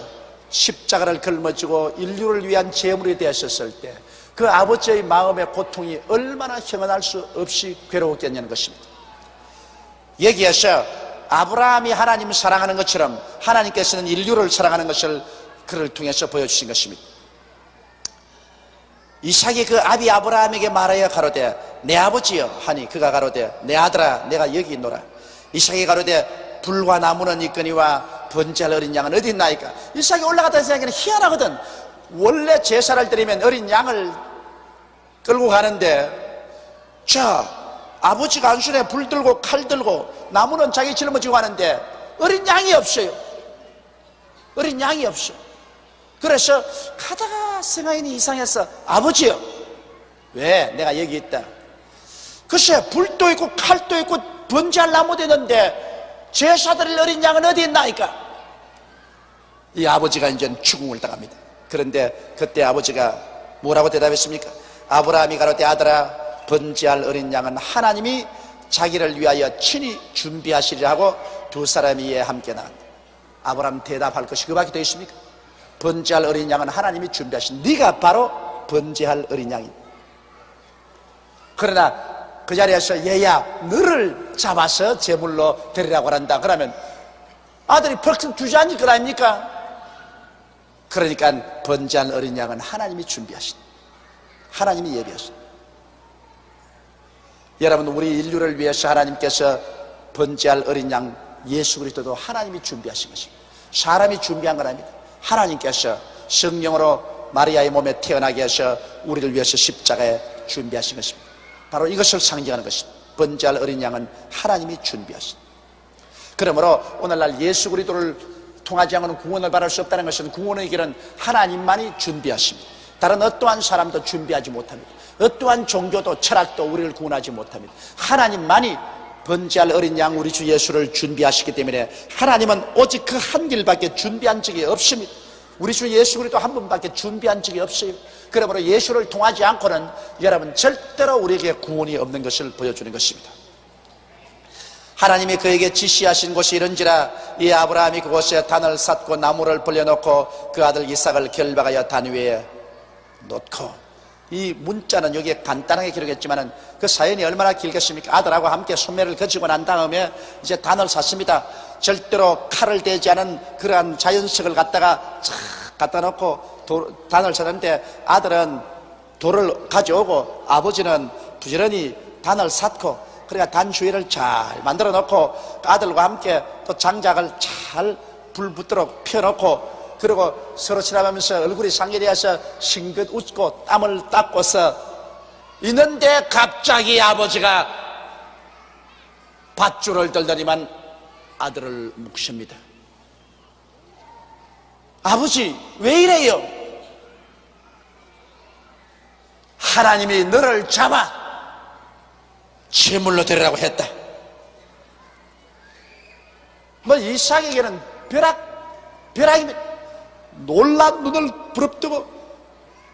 십자가를 걸머지고 인류를 위한 제물이 되었을 때 그 아버지의 마음의 고통이 얼마나 형언할 수 없이 괴로웠겠냐는 것입니다. 여기에서 아브라함이 하나님을 사랑하는 것처럼 하나님께서는 인류를 사랑하는 것을 그를 통해서 보여주신 것입니다. 이삭이 그 아비 아브라함에게 말하여 가로되 내 아버지여 하니 그가 가로되 내 아들아 내가 여기 있노라. 이삭이 가로되 불과 나무는 있거니와 번제할 어린 양은 어디 있나이까. 이삭이 올라갔다는 생각에는 희한하거든. 원래 제사를 드리면 어린 양을 끌고 가는데 자 아버지가 안순에 불 들고 칼 들고 나무는 자기 짊어지고 가는데 어린 양이 없어요. 어린 양이 없어. 그래서 가다가 생각이 이상해서 아버지요 왜 내가 여기 있다. 글쎄 불도 있고 칼도 있고 번제할 나무도 있는데 제사드릴 어린 양은 어디 있나이까. 이 아버지가 이제 죽음을 당합니다. 그런데 그때 아버지가 뭐라고 대답했습니까? 아브라함이 가로되 아들아 번제할 어린 양은 하나님이 자기를 위하여 친히 준비하시리라 하고 두 사람이 이에 함께 나간다. 아브라함 대답할 것이 그밖에 더 있습니까? 번제할 어린 양은 하나님이 준비하신, 네가 바로 번제할 어린 양이다. 그러나 그 자리에서 얘야 너를 잡아서 제물로 드리라고 한다. 그러면 아들이 벌써 주저앉을 거 아닙니까? 그러니까 번제할 어린 양은 하나님이 준비하신, 하나님이 예비하신. 여러분 우리 인류를 위해서 하나님께서 번제할 어린 양 예수 그리스도도 하나님이 준비하신 것입니다. 사람이 준비한 건 아닙니다. 하나님께서 성령으로 마리아의 몸에 태어나게 해서 우리를 위해서 십자가에 준비하신 것입니다. 바로 이것을 상징하는 것입니다. 번제할 어린 양은 하나님이 준비하신. 그러므로 오늘날 예수 그리스도를 통하지 않고는 구원을 받을 수 없다는 것은 구원의 길은 하나님만이 준비하십니다. 다른 어떠한 사람도 준비하지 못합니다. 어떠한 종교도 철학도 우리를 구원하지 못합니다. 하나님만이 번제할 어린 양 우리 주 예수를 준비하시기 때문에 하나님은 오직 그 한 길밖에 준비한 적이 없습니다. 우리 주 예수 그리스도 한 분밖에 준비한 적이 없어요. 그러므로 예수를 통하지 않고는 여러분 절대로 우리에게 구원이 없는 것을 보여주는 것입니다. 하나님이 그에게 지시하신 곳이 이런지라 이 아브라함이 그곳에 단을 쌓고 나무를 벌려놓고 그 아들 이삭을 결박하여 단 위에 놓고. 이 문자는 여기에 간단하게 기록했지만은 그 사연이 얼마나 길겠습니까? 아들하고 함께 소매를 거치고 난 다음에 이제 단을 샀습니다. 절대로 칼을 대지 않은 그러한 자연석을 갖다가 착 갖다 놓고 단을 샀는데 아들은 돌을 가져오고 아버지는 부지런히 단을 샀고 그러니까 단 주위를 잘 만들어 놓고 아들과 함께 또 장작을 잘 불 붙도록 펴놓고 그리고 서로 지나가면서 얼굴이 상기되어서 싱긋 웃고 땀을 닦고서 있는데 갑자기 아버지가 밧줄을 들더니만 아들을 묵십니다. 아버지 왜 이래요? 하나님이 너를 잡아 제물로 드리라고 했다. 뭐 이삭에게는 벼락이 놀란 눈을 부릅뜨고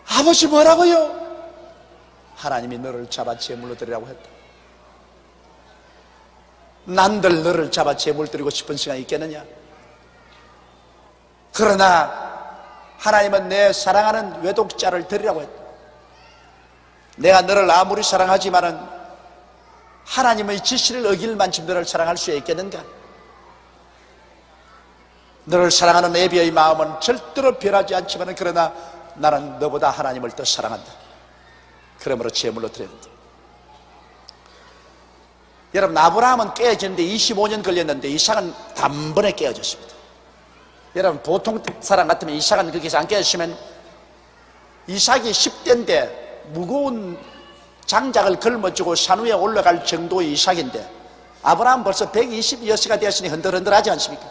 아버지 뭐라고요? 하나님이 너를 잡아 제물로 드리라고 했다. 난들 너를 잡아 제물 드리고 싶은 생각이 있겠느냐? 그러나 하나님은 내 사랑하는 외독자를 드리라고 했다. 내가 너를 아무리 사랑하지만은 하나님의 지시를 어길 만큼 너를 사랑할 수 있겠는가? 너를 사랑하는 애비의 마음은 절대로 변하지 않지만 그러나 나는 너보다 하나님을 더 사랑한다. 그러므로 제물로 드려야 된다. 여러분 아브라함은 깨어지는데 25년 걸렸는데 이삭은 단번에 깨어졌습니다. 여러분 보통 사람 같으면 이삭은 그렇게 해서 안 깨어지면 이삭이 10대인데 무거운 장작을 걸머쥐고 산 위에 올라갈 정도의 이삭인데, 아브라함 벌써 120여세가 되었으니 흔들흔들하지 않습니까?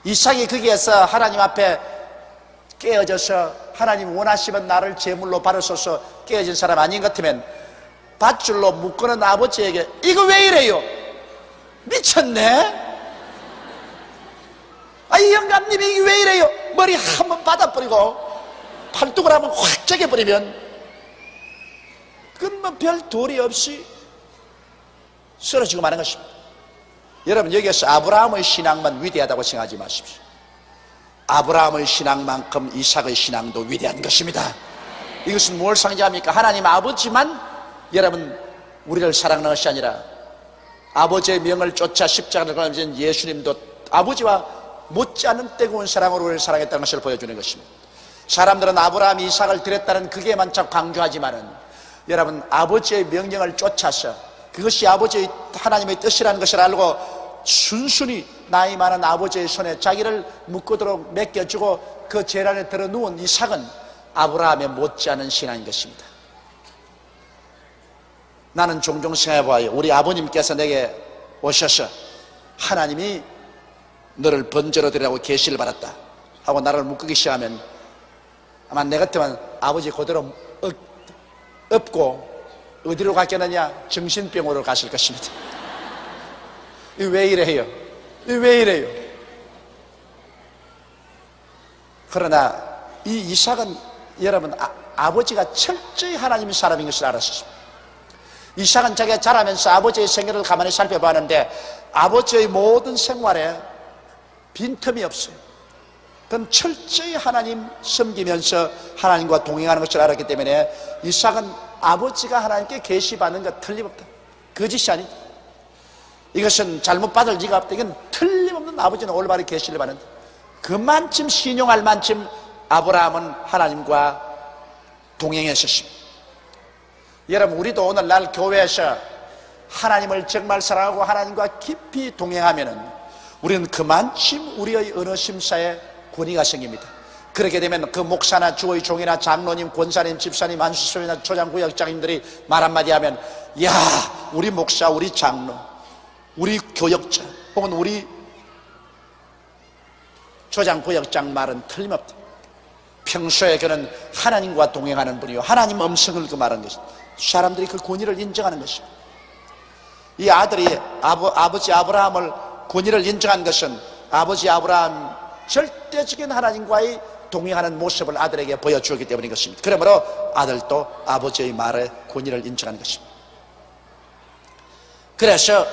이삭이 거기에서 하나님 앞에 깨어져서 하나님 원하시면 나를 제물로 바르소서 깨어진 사람 아닌 것 같으면 밧줄로 묶어놓은 아버지에게 이거 왜 이래요? 미쳤네? 이 영감님이 이게 왜 이래요? 머리 한번 받아버리고 팔뚝을 한번 확 쪼개버리면 그건 뭐 별 도리 없이 쓰러지고 마는 것입니다. 여러분, 여기에서 아브라함의 신앙만 위대하다고 생각하지 마십시오. 아브라함의 신앙만큼 이삭의 신앙도 위대한 것입니다. 이것은 뭘 상징합니까? 하나님 아버지만 여러분 우리를 사랑하는 것이 아니라 아버지의 명을 쫓아 십자가를 걸으신 예수님도 아버지와 못지않은 뜨거운 사랑으로 우리를 사랑했다는 것을 보여주는 것입니다. 사람들은 아브라함이 이삭을 드렸다는 그게만 자꾸 강조하지만은 여러분, 아버지의 명령을 쫓아서 그것이 아버지의 하나님의 뜻이라는 것을 알고 순순히 나이 많은 아버지의 손에 자기를 묶도록 맡겨주고 그 제일 안에 들어 누운 이삭은 아브라함의 못지않은 신앙인 것입니다. 나는 종종 생각해봐요. 우리 아버님께서 내게 오셔서 하나님이 너를 번제로 드리라고 계시를 받았다 하고 나를 묶기 시작하면 아마 내 같으면 아버지 그대로 업고 어디로 갔겠느냐? 정신병원으로 가실 것입니다. 왜 이래요? 왜 이래요? 그러나 이 이삭은 여러분 아버지가 철저히 하나님의 사람인 것을 알았습니다. 이삭은 자기가 자라면서 아버지의 생애를 가만히 살펴봤는데 아버지의 모든 생활에 빈틈이 없어요. 그건 철저히 하나님 섬기면서 하나님과 동행하는 것을 알았기 때문에 이삭은 아버지가 하나님께 계시받는 것 틀림없다. 거짓이 아니다. 이것은 잘못 받을 리가 없다. 이건 틀림없는 아버지는 올바르게 계시를 받는다. 그만큼 신용할 만큼 아브라함은 하나님과 동행했었습니다. 여러분, 우리도 오늘날 교회에서 하나님을 정말 사랑하고 하나님과 깊이 동행하면은 우리는 그만큼 우리의 언어 심사에 권위가 생깁니다. 그렇게 되면 그 목사나 주의 종이나 장로님, 권사님, 집사님, 안수소이나 초장구역장님들이 말 한마디 하면 야, 우리 목사, 우리 장로, 우리 교역자 혹은 우리 초장구역장 말은 틀림없다. 평소에 그는 하나님과 동행하는 분이요 하나님 음성을 그 말하는 것입니다. 사람들이 그 권위를 인정하는 것입니다. 이 아들이 아버지 아브라함을 권위를 인정한 것은 아버지 아브라함 절대적인 하나님과의 동행하는 모습을 아들에게 보여주었기 때문인 것입니다. 그러므로 아들도 아버지의 말에 권위를 인정하는 것입니다. 그래서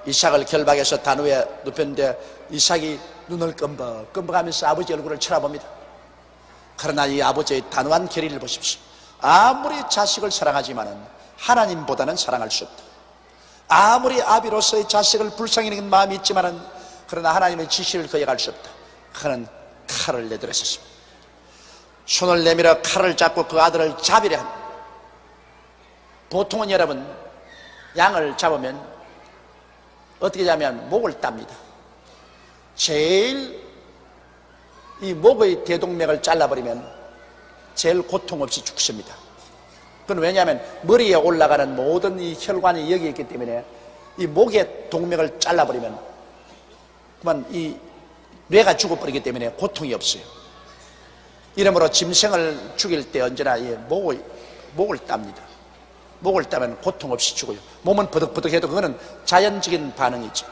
이삭을 결박해서 단 위에 눕혔는데 이삭이 눈을 끔벅하면서 아버지 얼굴을 쳐다봅니다. 그러나 이 아버지의 단호한 결의를 보십시오. 아무리 자식을 사랑하지만은 하나님보다는 사랑할 수 없다. 아무리 아비로서의 자식을 불쌍히 여기는 마음이 있지만은 그러나 하나님의 지시를 거역할 수 없다. 그는 칼을 내들었습니다. 손을 내밀어 칼을 잡고 그 아들을 잡으려 합니다. 보통은 여러분 양을 잡으면 어떻게 하면 목을 땁니다. 제일 이 목의 대동맥을 잘라버리면 제일 고통 없이 죽습니다. 그건 왜냐하면 머리에 올라가는 모든 이 혈관이 여기 있기 때문에 이 목의 동맥을 잘라버리면 그만 이 뇌가 죽어버리기 때문에 고통이 없어요. 이러므로 짐승을 죽일 때 언제나 이 목을 땁니다. 목을 따면 고통 없이 죽어요. 몸은 버덕버덕해도 그거는 자연적인 반응이죠.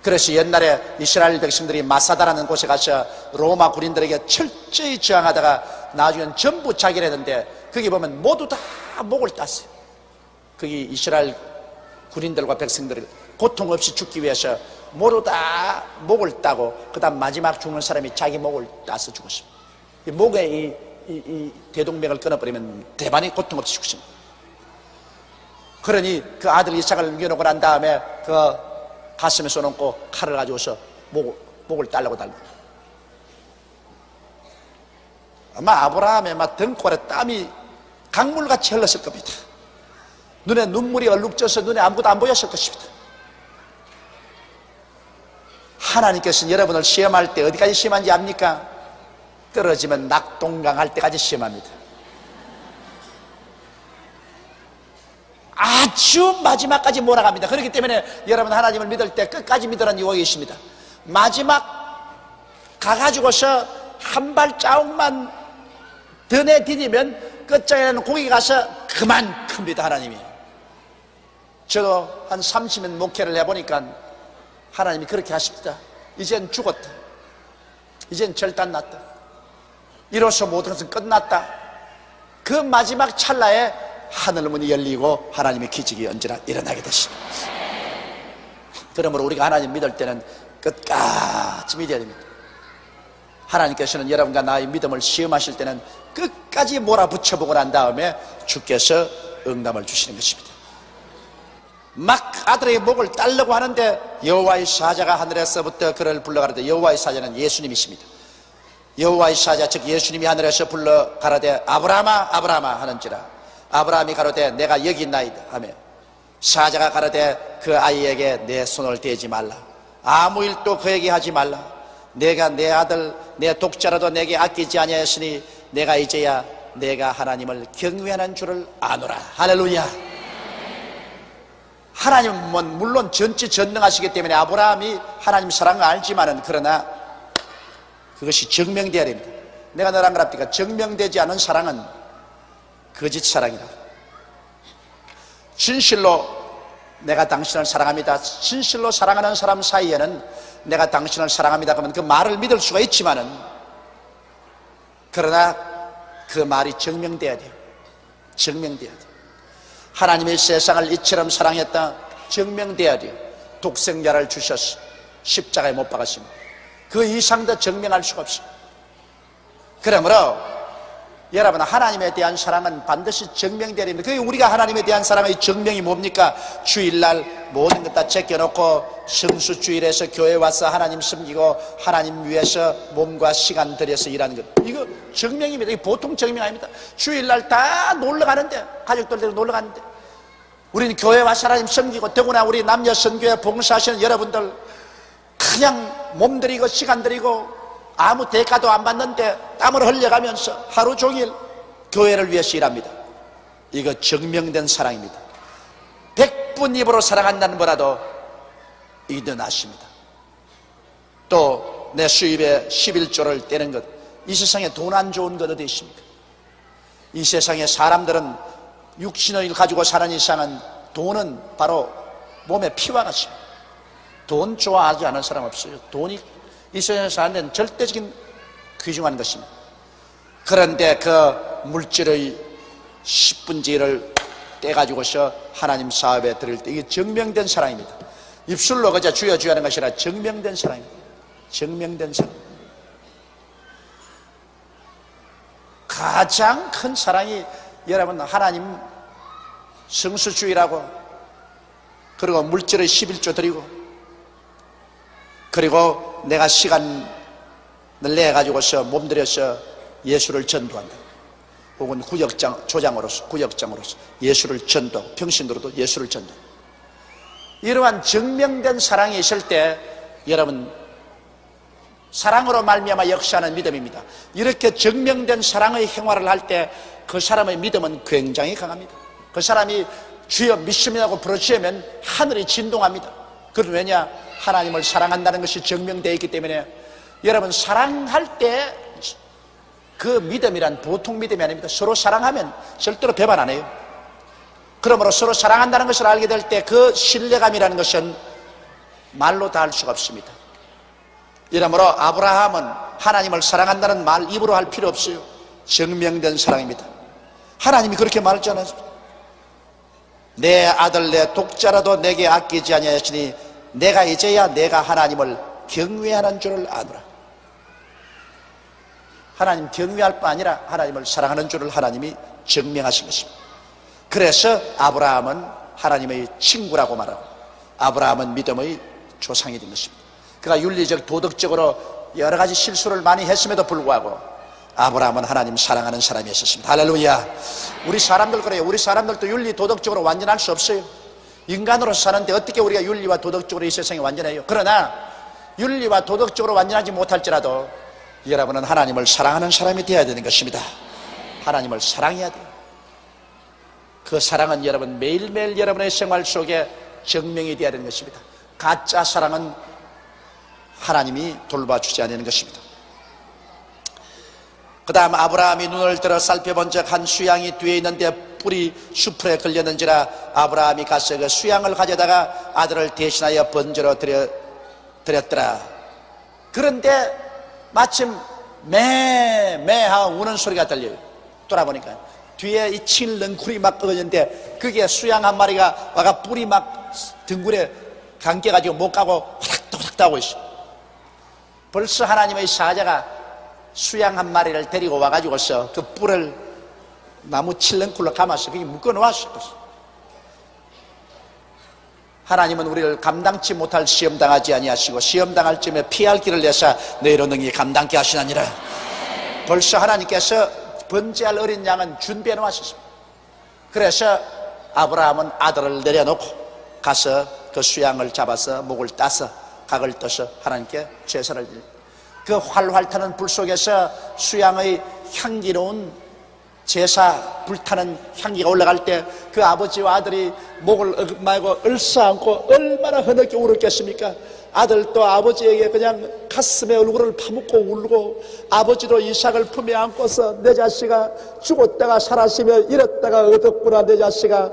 그래서 옛날에 이스라엘 백성들이 마사다라는 곳에 가서 로마 군인들에게 철저히 저항하다가 나중엔 전부 자결 했는데 거기 보면 모두 다 목을 땄어요. 거기 이스라엘 군인들과 백성들이 고통 없이 죽기 위해서 모두 다 목을 따고 그 다음 마지막 죽는 사람이 자기 목을 따서 죽었습니다. 이 목에 이 대동맥을 끊어버리면 대반이 고통 없이 죽습니다. 그러니 그 아들 이삭을 죽여놓고 난 다음에 그 가슴에 쏘놓고 칼을 가져오서 목을 따려고 달고 아마 아브라함의 막 등골에 땀이 강물같이 흘렀을 겁니다. 눈에 눈물이 얼룩져서 눈에 아무것도 안 보였을 것입니다. 하나님께서는 여러분을 시험할 때 어디까지 시험한지 압니까? 떨어지면 낙동강할 때까지 시험합니다. 아주 마지막까지 몰아갑니다. 그렇기 때문에 여러분 하나님을 믿을 때 끝까지 믿으라는 유혹이 있습니다. 마지막 가가지고서 한 발자국만 더 내디디면 끝장에는 고기가 가서 그만 큽니다. 하나님이. 저도 한 30년 목회를 해보니까 하나님이 그렇게 하십니다. 이젠 죽었다. 이젠 절단났다. 이로써 모든 것은 끝났다. 그 마지막 찰나에 하늘 문이 열리고 하나님의 기적이 언제나 일어나게 되십니다. 그러므로 우리가 하나님 믿을 때는 끝까지 믿어야 됩니다. 하나님께서는 여러분과 나의 믿음을 시험하실 때는 끝까지 몰아붙여보고 난 다음에 주께서 응답을 주시는 것입니다. 막 아들의 목을 따려고 하는데 여호와의 사자가 하늘에서부터 그를 불러가라되, 여호와의 사자는 예수님이십니다. 여호와의 사자 즉 예수님이 하늘에서 불러 가라되 아브라함아 아브라함아 하는지라. 아브라함이 가로되 내가 여기 있나이다 하며, 사자가 가로되 그 아이에게 내 손을 대지 말라. 아무 일도 그에게 하지 말라. 내가 내 아들 내 독자라도 내게 아끼지 아니하였으니 내가 이제야 내가 하나님을 경외하는 줄을 아노라. 할렐루야. 하나님은 물론 전지전능하시기 때문에 아브라함이 하나님 사랑을 알지만은, 그러나 그것이 증명되어야 됩니다. 내가 너랑 그럽니까? 증명되지 않은 사랑은 거짓 사랑이다. 진실로 내가 당신을 사랑합니다, 진실로 사랑하는 사람 사이에는 내가 당신을 사랑합니다 그러면 그 말을 믿을 수가 있지만은, 그러나 그 말이 증명돼야 돼요. 증명돼야 돼요. 하나님이 세상을 이처럼 사랑했다, 증명돼야 돼요. 독생자를 주셨어, 십자가에 못 박았습니다. 그 이상도 증명할 수가 없어요. 그러므로 여러분, 하나님에 대한 사랑은 반드시 증명되어야 됩니다. 그 우리가 하나님에 대한 사랑의 증명이 뭡니까? 주일날 모든 것 다 제껴놓고 성수주일에서 교회 와서 하나님 섬기고 하나님 위해서 몸과 시간 들여서 일하는 것, 이거 증명입니다. 이게 보통 증명 아닙니다. 주일날 다 놀러 가는데, 가족들대로 놀러 가는데, 우리는 교회 와서 하나님 섬기고, 더구나 우리 남녀 선교회 봉사하시는 여러분들 그냥 몸 들이고 시간 들이고 아무 대가도 안 받는데 땀을 흘려가면서 하루 종일 교회를 위해서 일합니다. 이거 증명된 사랑입니다. 100분 입으로 사랑한다는 거라도 이더 낫습니다. 또 내 수입에 11조를 떼는 것, 이 세상에 돈 안 좋은 것 어디 있습니까? 이 세상에 사람들은 육신을 가지고 사는 이상은 돈은 바로 몸에 피와 같습니다. 돈 좋아하지 않은 사람 없어요. 돈이 이 세상에 사는 데는 절대적인 귀중한 것입니다. 그런데 그 물질의 10분의 1을 떼가지고서 하나님 사업에 드릴 때, 이게 증명된 사랑입니다. 입술로 그저 주여 주여 하는 것이 아니라 증명된 사랑입니다. 증명된 사랑. 가장 큰 사랑이 여러분, 하나님 성수주의라고, 그리고 물질의 11조 드리고, 그리고 내가 시간을 내가지고서 몸들여서 예수를 전도한다. 혹은 조장으로서 구역장으로서 예수를 전도하고, 평신도로도 예수를 전도하고, 이러한 증명된 사랑이 있을 때 여러분, 사랑으로 말미암아 역사하는 믿음입니다. 이렇게 증명된 사랑의 행화를 할 때 그 사람의 믿음은 굉장히 강합니다. 그 사람이 주여 믿습니다고 부르짖으면 하늘이 진동합니다. 그건 왜냐? 하나님을 사랑한다는 것이 증명되어 있기 때문에. 여러분, 사랑할 때 그 믿음이란 보통 믿음이 아닙니다. 서로 사랑하면 절대로 배반 안 해요. 그러므로 서로 사랑한다는 것을 알게 될 때 그 신뢰감이라는 것은 말로 다 할 수가 없습니다. 이러므로 아브라함은 하나님을 사랑한다는 말 입으로 할 필요 없어요. 증명된 사랑입니다. 하나님이 그렇게 말하지 않았습니까? 내 아들 내 독자라도 내게 아끼지 아니하시니 내가 이제야 내가 하나님을 경외하는 줄을 아노라. 하나님 경외할 뿐 아니라 하나님을 사랑하는 줄을 하나님이 증명하신 것입니다. 그래서 아브라함은 하나님의 친구라고 말하고, 아브라함은 믿음의 조상이 된 것입니다. 그가 윤리적 도덕적으로 여러 가지 실수를 많이 했음에도 불구하고 아브라함은 하나님 사랑하는 사람이었습니다. 할렐루야. 우리 사람들 그래요. 우리 사람들도 윤리 도덕적으로 완전할 수 없어요. 인간으로 사는데 어떻게 우리가 윤리와 도덕적으로 이 세상에 완전해요? 그러나 윤리와 도덕적으로 완전하지 못할지라도 여러분은 하나님을 사랑하는 사람이 되어야 되는 것입니다. 하나님을 사랑해야 돼요. 그 사랑은 여러분 매일매일 여러분의 생활 속에 증명이 되어야 되는 것입니다. 가짜 사랑은 하나님이 돌봐주지 않는 것입니다. 그 다음 아브라함이 눈을 들어 살펴본 적 한 수양이 뒤에 있는데 뿔이 수풀에 걸렸는지라 아브라함이 가서 그 수양을 가져다가 아들을 대신하여 번제로 드렸더라. 그런데 마침 매하고 우는 소리가 들려요. 돌아보니까 뒤에 이 칠렁쿨이 막 끓었는데 그게 수양 한 마리가 와가 뿔이 막 등굴에 감겨가지고 못 가고 호닥호닥 하고 있어. 벌써 하나님의 사자가 수양 한 마리를 데리고 와가지고서 그 뿔을 나무 칠렁쿨로 감아서 그게 묶어놓았어. 하나님은 우리를 감당치 못할 시험 당하지 아니하시고 시험 당할 쯤에 피할 길을 내사 너희로 능히 감당케 하시나니라. 벌써 하나님께서 번제할 어린 양은 준비해 놓으셨습니다. 그래서 아브라함은 아들을 내려놓고 가서 그 수양을 잡아서 목을 따서 각을 떠서 하나님께 제사를 드립니다. 그 활활 타는 불 속에서 수양의 향기로운 제사 불타는 향기가 올라갈 때 그 아버지와 아들이 목을 말고 얼싸안고 얼마나 흐느끼 울었겠습니까? 아들도 아버지에게 그냥 가슴에 얼굴을 파묻고 울고 아버지도 이삭을 품에 안고서 내 자식아 죽었다가 살았으며 잃었다가 얻었구나. 내 자식아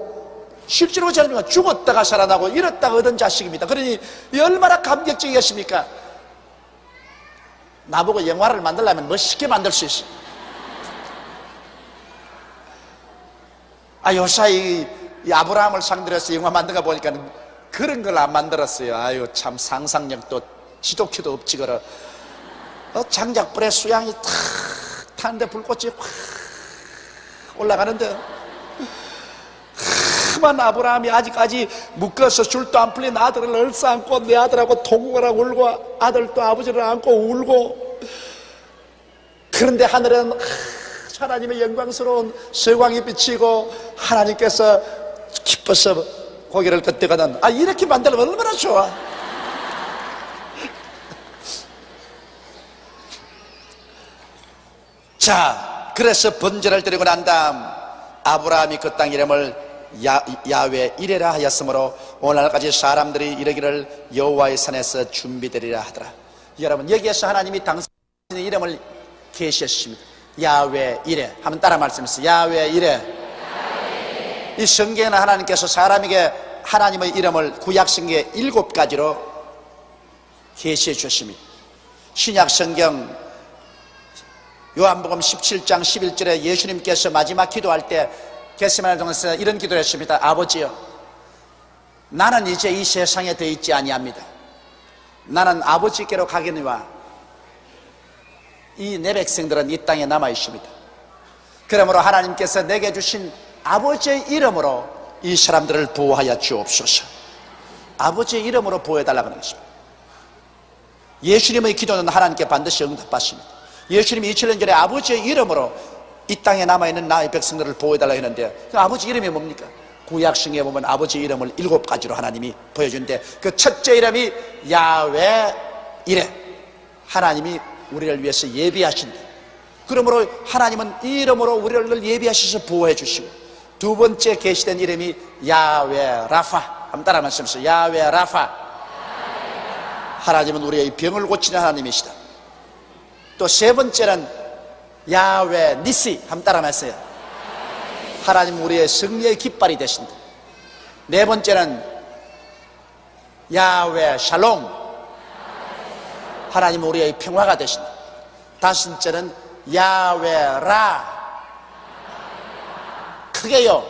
실제로 저는 죽었다가 살아나고 잃었다가 얻은 자식입니다. 그러니 얼마나 감격적이겠습니까? 나보고 영화를 만들려면 멋있게 만들 수 있어요. 요사이 이 아브라함을 상대로 해서 영화 만든 거 보니까 그런 걸 안 만들었어요. 아유 참 상상력도 지독히도 없지거라. 장작불에 수양이 탁 타는데 불꽃이 확 올라가는데 그만 아브라함이 아직까지 묶어서 줄도 안 풀린 아들을 얼싸안고 내 아들하고 통곡을 하고 울고 아들도 아버지를 안고 울고 그런데 하늘은 하나님의 영광스러운 서광이 비치고 하나님께서 기뻐서 고개를 끄덕거든. 이렇게 만들면 얼마나 좋아. 자, 그래서 번제를 드리고 난 다음 아브라함이 그 땅 이름을 야훼 이레라 하였으므로 오늘날까지 사람들이 이르기를 여호와의 산에서 준비되리라 하더라. 여러분 여기에서 하나님이 당신의 이름을 계시했습니다. 야훼 이레 한번 따라 말씀하세요. 야훼 이레. 이 성경에는 하나님께서 사람에게 하나님의 이름을 구약성경에 7가지로 계시해 주셨습니다. 신약 성경 요한복음 17장 11절에 예수님께서 마지막 기도할 때 겟세마네 동산에서 이런 기도를 했습니다. 아버지여 나는 이제 이 세상에 더 있지 아니합니다. 나는 아버지께로 가겠노라. 이 내 백성들은 이 땅에 남아 있습니다. 그러므로 하나님께서 내게 주신 아버지의 이름으로 이 사람들을 보호하여 주옵소서. 아버지의 이름으로 보호해달라고 하는 것입니다. 예수님의 기도는 하나님께 반드시 응답받습니다. 예수님이 2000년 전에 아버지의 이름으로 이 땅에 남아있는 나의 백성들을 보호해달라고 했는데 그 아버지 이름이 뭡니까? 구약성에 보면 아버지 이름을 7가지로 하나님이 보여주는데 그 첫째 이름이 야훼 이레. 하나님이 우리를 위해서 예비하신다. 그러므로 하나님은 이 이름으로 우리를 예비하셔서 보호해 주시고 두 번째 계시된 이름이 야훼 라파. 한번 따라 말씀하세요. 야훼 라파. 하나님은 우리의 병을 고치는 하나님이시다. 또 세 번째는 야훼 니시. 한번 따라 말씀하세요. 하나님은 우리의 승리의 깃발이 되신다. 네 번째는 야훼 샬롬. 하나님은 우리의 평화가 되신다. 다섯째는 야훼 라. 크게요.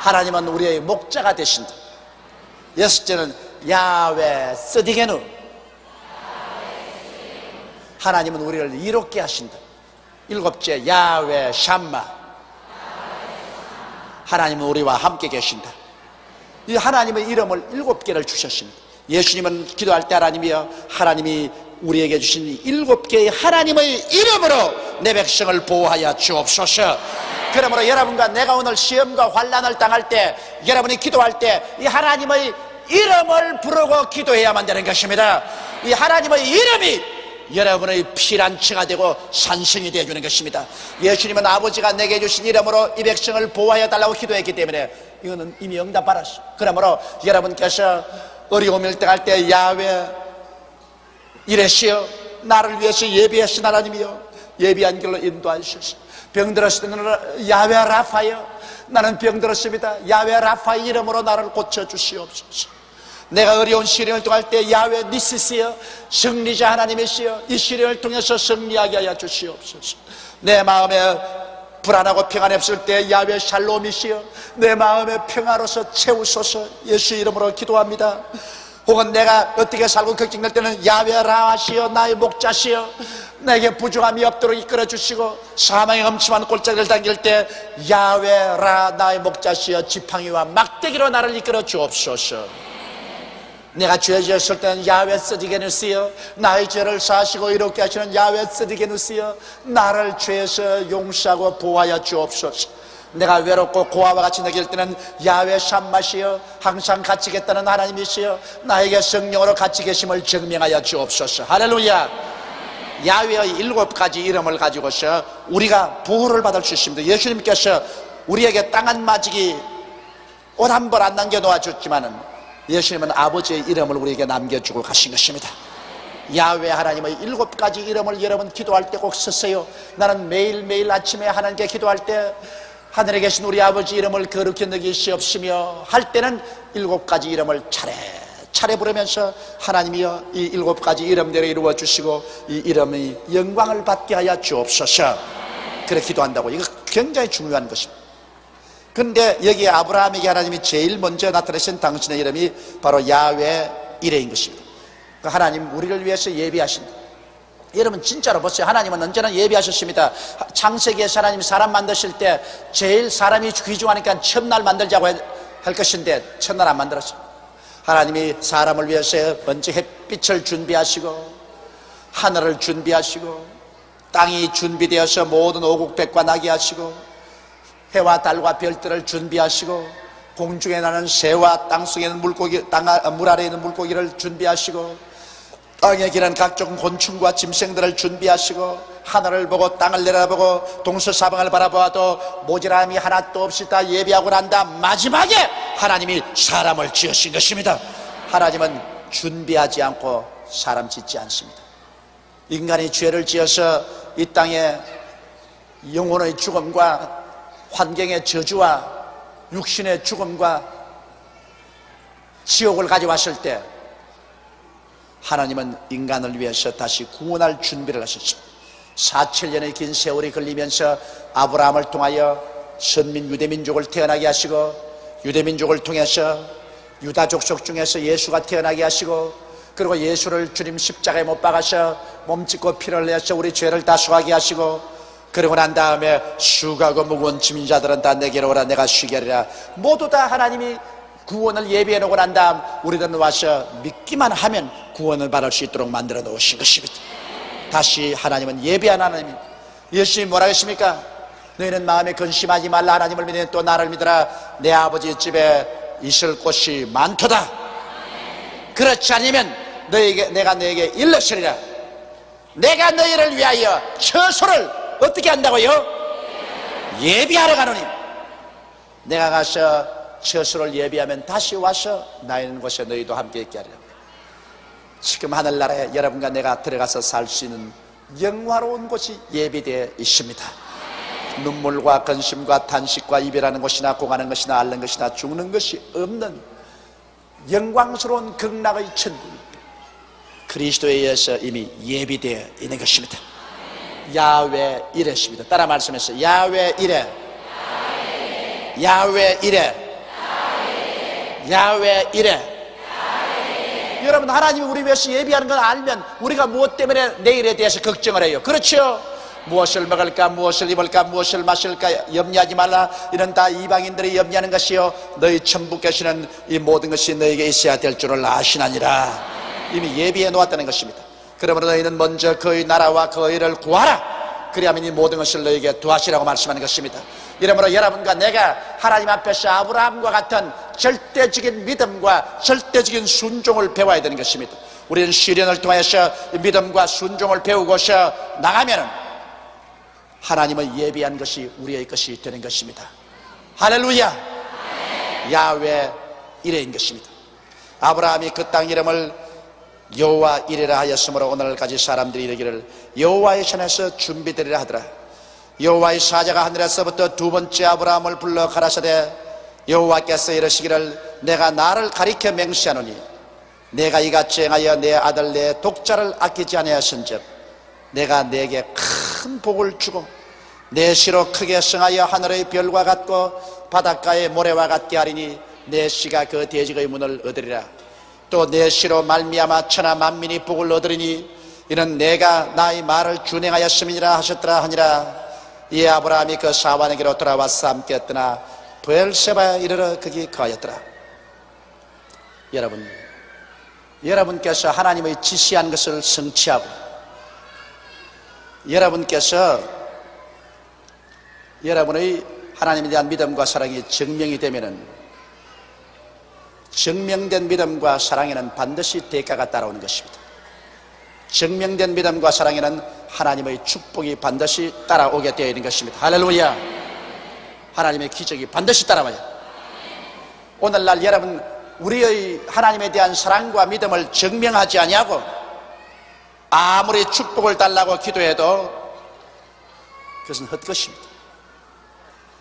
하나님은 우리의 목자가 되신다. 여섯째는 야훼 스디게누. 하나님은 우리를 이롭게 하신다. 일곱째 야훼 샴마. 하나님은 우리와 함께 계신다. 이 하나님의 이름을 7개를 주셨습니다. 예수님은 기도할 때 하나님이여 하나님이 우리에게 주신 7개의 하나님의 이름으로 내 백성을 보호하여 주옵소서. 그러므로 여러분과 내가 오늘 시험과 환난을 당할 때 여러분이 기도할 때 이 하나님의 이름을 부르고 기도해야만 되는 것입니다. 이 하나님의 이름이 여러분의 피난처가 되고 산성이 되어주는 것입니다. 예수님은 아버지가 내게 주신 이름으로 이 백성을 보호하여 달라고 기도했기 때문에 이거는 이미 응답받았어. 그러므로 여러분께서 어려움을 당할 때 야훼 이레시여 나를 위해서 예비하신 하나님이여 예비한 길로 인도하시옵소서. 병들었을 때는 야훼 라파여 나는 병들었습니다. 야훼 라파 이름으로 나를 고쳐주시옵소서. 내가 어려운 시련을 통할 때 야훼 니시시여 승리자 하나님이시여 이 시련을 통해서 승리하게 하여 주시옵소서. 내 마음에 불안하고 평안이 없을 때 야훼 샬롬이시여 내 마음에 평화로서 채우소서. 예수 이름으로 기도합니다. 혹은 내가 어떻게 살고 걱정될 때는 야훼 라하시여 나의 목자시여 내게 부족함이 없도록 이끌어 주시고 사망의 엄침한 골짜기를 당길 때 야훼 라 나의 목자시여 지팡이와 막대기로 나를 이끌어 주옵소서. 내가 죄 지었을 때는 야훼 스디게누스여 나의 죄를 사하시고 이롭게 하시는 야훼 스디게누스여 나를 죄에서 용서하고 보호하여 주옵소서. 내가 외롭고 고아와 같이 느낄 때는 야훼 샴마시여 항상 같이 계시다는 하나님이시여 나에게 성령으로 같이 계심을 증명하여 주옵소서. 할렐루야. 야훼의 7가지 이름을 가지고서 우리가 보호를 받을 수 있습니다. 예수님께서 우리에게 땅 한 마지기 옷 한 벌 안 남겨놓아 줬지만은 예수님은 아버지의 이름을 우리에게 남겨주고 가신 것입니다. 야훼 하나님의 7가지 이름을 여러분 기도할 때 꼭 쓰세요. 나는 매일매일 아침에 하나님께 기도할 때 하늘에 계신 우리 아버지 이름을 거룩히 여기시옵시며 할 때는 7가지 이름을 차례 부르면서 하나님이여 이 7가지 이름대로 이루어 주시고 이 이름의 영광을 받게 하여 주옵소서. 그렇게 기도한다고. 이거 굉장히 중요한 것입니다. 그런데 여기에 아브라함에게 하나님이 제일 먼저 나타내신 당신의 이름이 바로 야훼 이레인 것입니다. 하나님 우리를 위해서 예비하신다. 여러분 진짜로 보세요. 하나님은 언제나 예비하셨습니다. 창세기에서 하나님이 사람 만드실 때 제일 사람이 귀중하니까 첫날 만들자고 할 것인데 첫날 안 만들었어요. 하나님이 사람을 위해서 먼저 햇빛을 준비하시고 하늘을 준비하시고 땅이 준비되어서 모든 오국백과 나게 하시고 해와 달과 별들을 준비하시고 공중에 나는 새와 땅속에 있는 물고기, 물 아래에 있는 물고기를 준비하시고 땅에 기는 각종 곤충과 짐승들을 준비하시고 하늘을 보고 땅을 내려다보고 동서사방을 바라보아도 모자람이 하나도 없이 다 예비하고 난 다음 마지막에 하나님이 사람을 지으신 것입니다. 하나님은 준비하지 않고 사람 짓지 않습니다. 인간이 죄를 지어서 이 땅에 영혼의 죽음과 환경의 저주와 육신의 죽음과 지옥을 가져왔을 때 하나님은 인간을 위해서 다시 구원할 준비를 하셨습니다. 4,7년의 긴 세월이 걸리면서 아브라함을 통하여 선민 유대민족을 태어나게 하시고 유대민족을 통해서 유다 족속 중에서 예수가 태어나게 하시고 그리고 예수를 주님 십자가에 못 박아서 몸짓고 피를 내서 우리 죄를 다 수하게 하시고 그러고 난 다음에 수고하고 무거운 짐진 자들은 다 내게로 오라 내가 쉬게 하리라. 모두 다 하나님이 구원을 예비해 놓고 난 다음 우리들은 와서 믿기만 하면 구원을 받을 수 있도록 만들어 놓으신 것입니다. 다시 하나님은 예비한 하나님입니다. 예수님이 뭐라고 했습니까? 너희는 마음에 근심하지 말라. 하나님을 믿으니 또 나를 믿으라. 내 아버지 집에 있을 곳이 많도다. 그렇지 않으면 내가 너에게 일러시리라. 내가 너희를 위하여 처소를 어떻게 한다고요? 예비하러 가노니 내가 가서 처소를 예비하면 다시 와서 나 있는 곳에 너희도 함께 있게 하리라. 지금 하늘나라에 여러분과 내가 들어가서 살 수 있는 영화로운 곳이 예비되어 있습니다. 눈물과 근심과 탄식과 이별하는 것이나 고가는 것이나 앓는 것이나 죽는 것이 없는 영광스러운 극락의 천국 그리스도에 의해서 이미 예비되어 있는 것입니다. 야훼 이레십니다. 따라 말씀해서 야훼 이레, 야훼 이레, 야훼 이레. 여러분 하나님이 우리 위해서 예비하는 걸 알면 우리가 무엇 때문에 내일에 대해서 걱정을 해요? 그렇죠? 무엇을 먹을까, 무엇을 입을까, 무엇을 마실까 염려하지 말라. 이런 다 이방인들이 염려하는 것이요 너희 천부께서는 이 모든 것이 너에게 있어야 될 줄을 아시나니라. 이미 예비해 놓았다는 것입니다. 그러므로 너희는 먼저 그의 나라와 그의를 구하라. 그리하면 이 모든 것을 너희에게 더하시라고 말씀하는 것입니다. 이러므로 여러분과 내가 하나님 앞에서 아브라함과 같은 절대적인 믿음과 절대적인 순종을 배워야 되는 것입니다. 우리는 시련을 통해서 믿음과 순종을 배우고서 나가면은 하나님의 예비한 것이 우리의 것이 되는 것입니다. 할렐루야. 야훼 이레인 것입니다. 아브라함이 그 땅 이름을 여호와 이레라 하였으므로 오늘까지 사람들이 이르기를 여호와의 전에서 준비되리라 하더라. 여호와의 사자가 하늘에서부터 두 번째 아브라함을 불러 가라사대 여호와께서 이르시기를 내가 나를 가리켜 맹세하노니 내가 이같이 행하여 내 아들 내 독자를 아끼지 아니하였은즉 내가 내게 큰 복을 주고 내 씨로 크게 성하여 하늘의 별과 같고 바닷가의 모래와 같게 하리니 내 씨가 그 대적의 문을 얻으리라. 또 내 씨로 말미암아 천하 만민이 복을 얻으리니 이는 내가 나의 말을 준행하였음이니라 하셨더라 하니라. 이 아브라함이 그 사환에게로 돌아와서 함께 떠나 브엘세바에 이르러 거기 거하였더라. 여러분께서 하나님의 지시한 것을 성취하고 여러분께서 여러분의 하나님에 대한 믿음과 사랑이 증명이 되면은 증명된 믿음과 사랑에는 반드시 대가가 따라오는 것입니다. 증명된 믿음과 사랑에는 하나님의 축복이 반드시 따라오게 되어 있는 것입니다. 할렐루야. 하나님의 기적이 반드시 따라와요. 오늘날 여러분 우리의 하나님에 대한 사랑과 믿음을 증명하지 아니하고 아무리 축복을 달라고 기도해도 그것은 헛것입니다.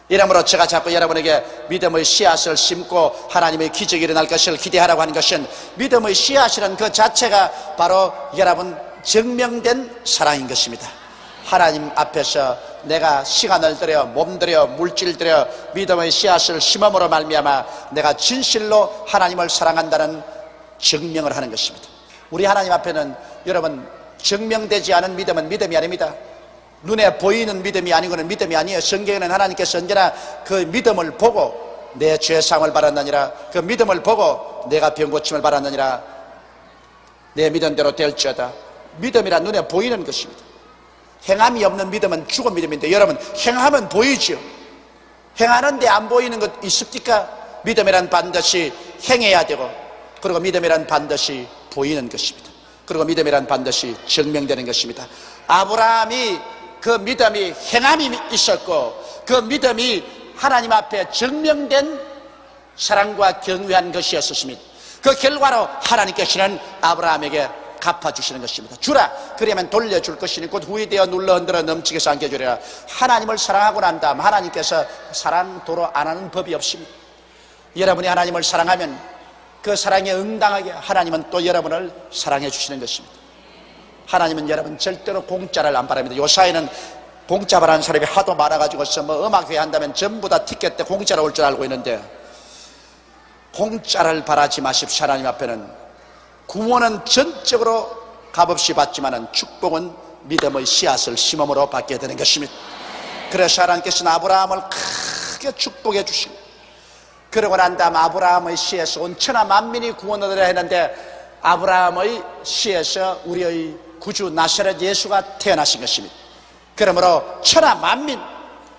이러므로 제가 자꾸 여러분에게 믿음의 씨앗을 심고 하나님의 기적이 일어날 것을 기대하라고 하는 것은 믿음의 씨앗이라는 그 자체가 바로 여러분 증명된 사랑인 것입니다. 하나님 앞에서 내가 시간을 들여 몸 들여 물질 들여 믿음의 씨앗을 심음으로 말미암아 내가 진실로 하나님을 사랑한다는 증명을 하는 것입니다. 우리 하나님 앞에는 여러분 증명되지 않은 믿음은 믿음이 아닙니다. 눈에 보이는 믿음이 아니고는 믿음이 아니에요. 성경에는 하나님께서 언제나 그 믿음을 보고 내 죄사함을 바랐느니라, 그 믿음을 보고 내가 병고침을 바랐느니라, 내 믿음대로 될지어다. 믿음이란 눈에 보이는 것입니다. 행함이 없는 믿음은 죽은 믿음인데 여러분 행하면 보이죠. 행하는데 안 보이는 것 있습니까? 믿음이란 반드시 행해야 되고 그리고 믿음이란 반드시 보이는 것입니다. 그리고 믿음이란 반드시 증명되는 것입니다. 아브라함이 그 믿음이 행함이 있었고 그 믿음이 하나님 앞에 증명된 사랑과 경외한 것이었습니다. 그 결과로 하나님께서는 아브라함에게 갚아주시는 것입니다. 주라 그러면 돌려줄 것이니 곧 후이되어 눌러 흔들어 넘치게 삼켜주리라. 하나님을 사랑하고 난 다음 하나님께서 사랑 도로 안 하는 법이 없습니다. 여러분이 하나님을 사랑하면 그 사랑에 응당하게 하나님은 또 여러분을 사랑해 주시는 것입니다. 하나님은 여러분 절대로 공짜를 안 바랍니다. 요사이는 공짜 바라는 사람이 하도 많아가지고서 뭐 음악회 한다면 전부 다 티켓 때 공짜로 올 줄 알고 있는데 공짜를 바라지 마십시오. 하나님 앞에는 구원은 전적으로 값없이 받지만은 축복은 믿음의 씨앗을 심음으로 받게 되는 것입니다. 그래서 하나님께서는 아브라함을 크게 축복해 주시고 그러고 난 다음 아브라함의 씨에서 온 천하 만민이 구원을 얻으려 했는데 아브라함의 씨에서 우리의 구주 나사렛 예수가 태어나신 것입니다. 그러므로 천하 만민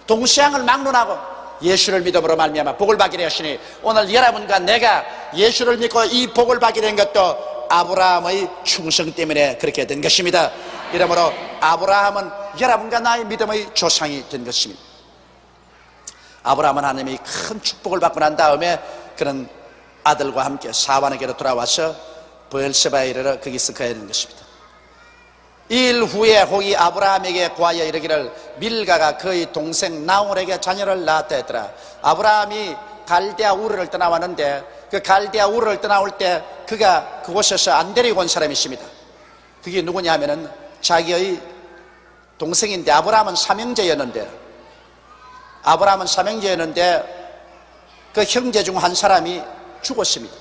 동서양을 막론하고 예수를 믿음으로 말미암아 복을 받게 되었으니 오늘 여러분과 내가 예수를 믿고 이 복을 받게 된 것도 아브라함의 충성 때문에 그렇게 된 것입니다. 이러므로 아브라함은 여러분과 나의 믿음의 조상이 된 것입니다. 아브라함은 하나님의 큰 축복을 받고 난 다음에 그런 아들과 함께 사환에게로 돌아와서 브엘세바에 이르러 거기서 거해야 되는 것입니다. 일 후에 혹이 아브라함에게 고하여 이르기를 밀가가 그의 동생 나홀에게 자녀를 낳았다 했더라. 아브라함이 갈대아 우르를 떠나왔는데 그 갈대아 우르를 떠나올 때 그가 그곳에서 안 데리고 온 사람이 있습니다. 그게 누구냐 하면은 자기의 동생인데 아브라함은 삼형제였는데 그 형제 중 한 사람이 죽었습니다.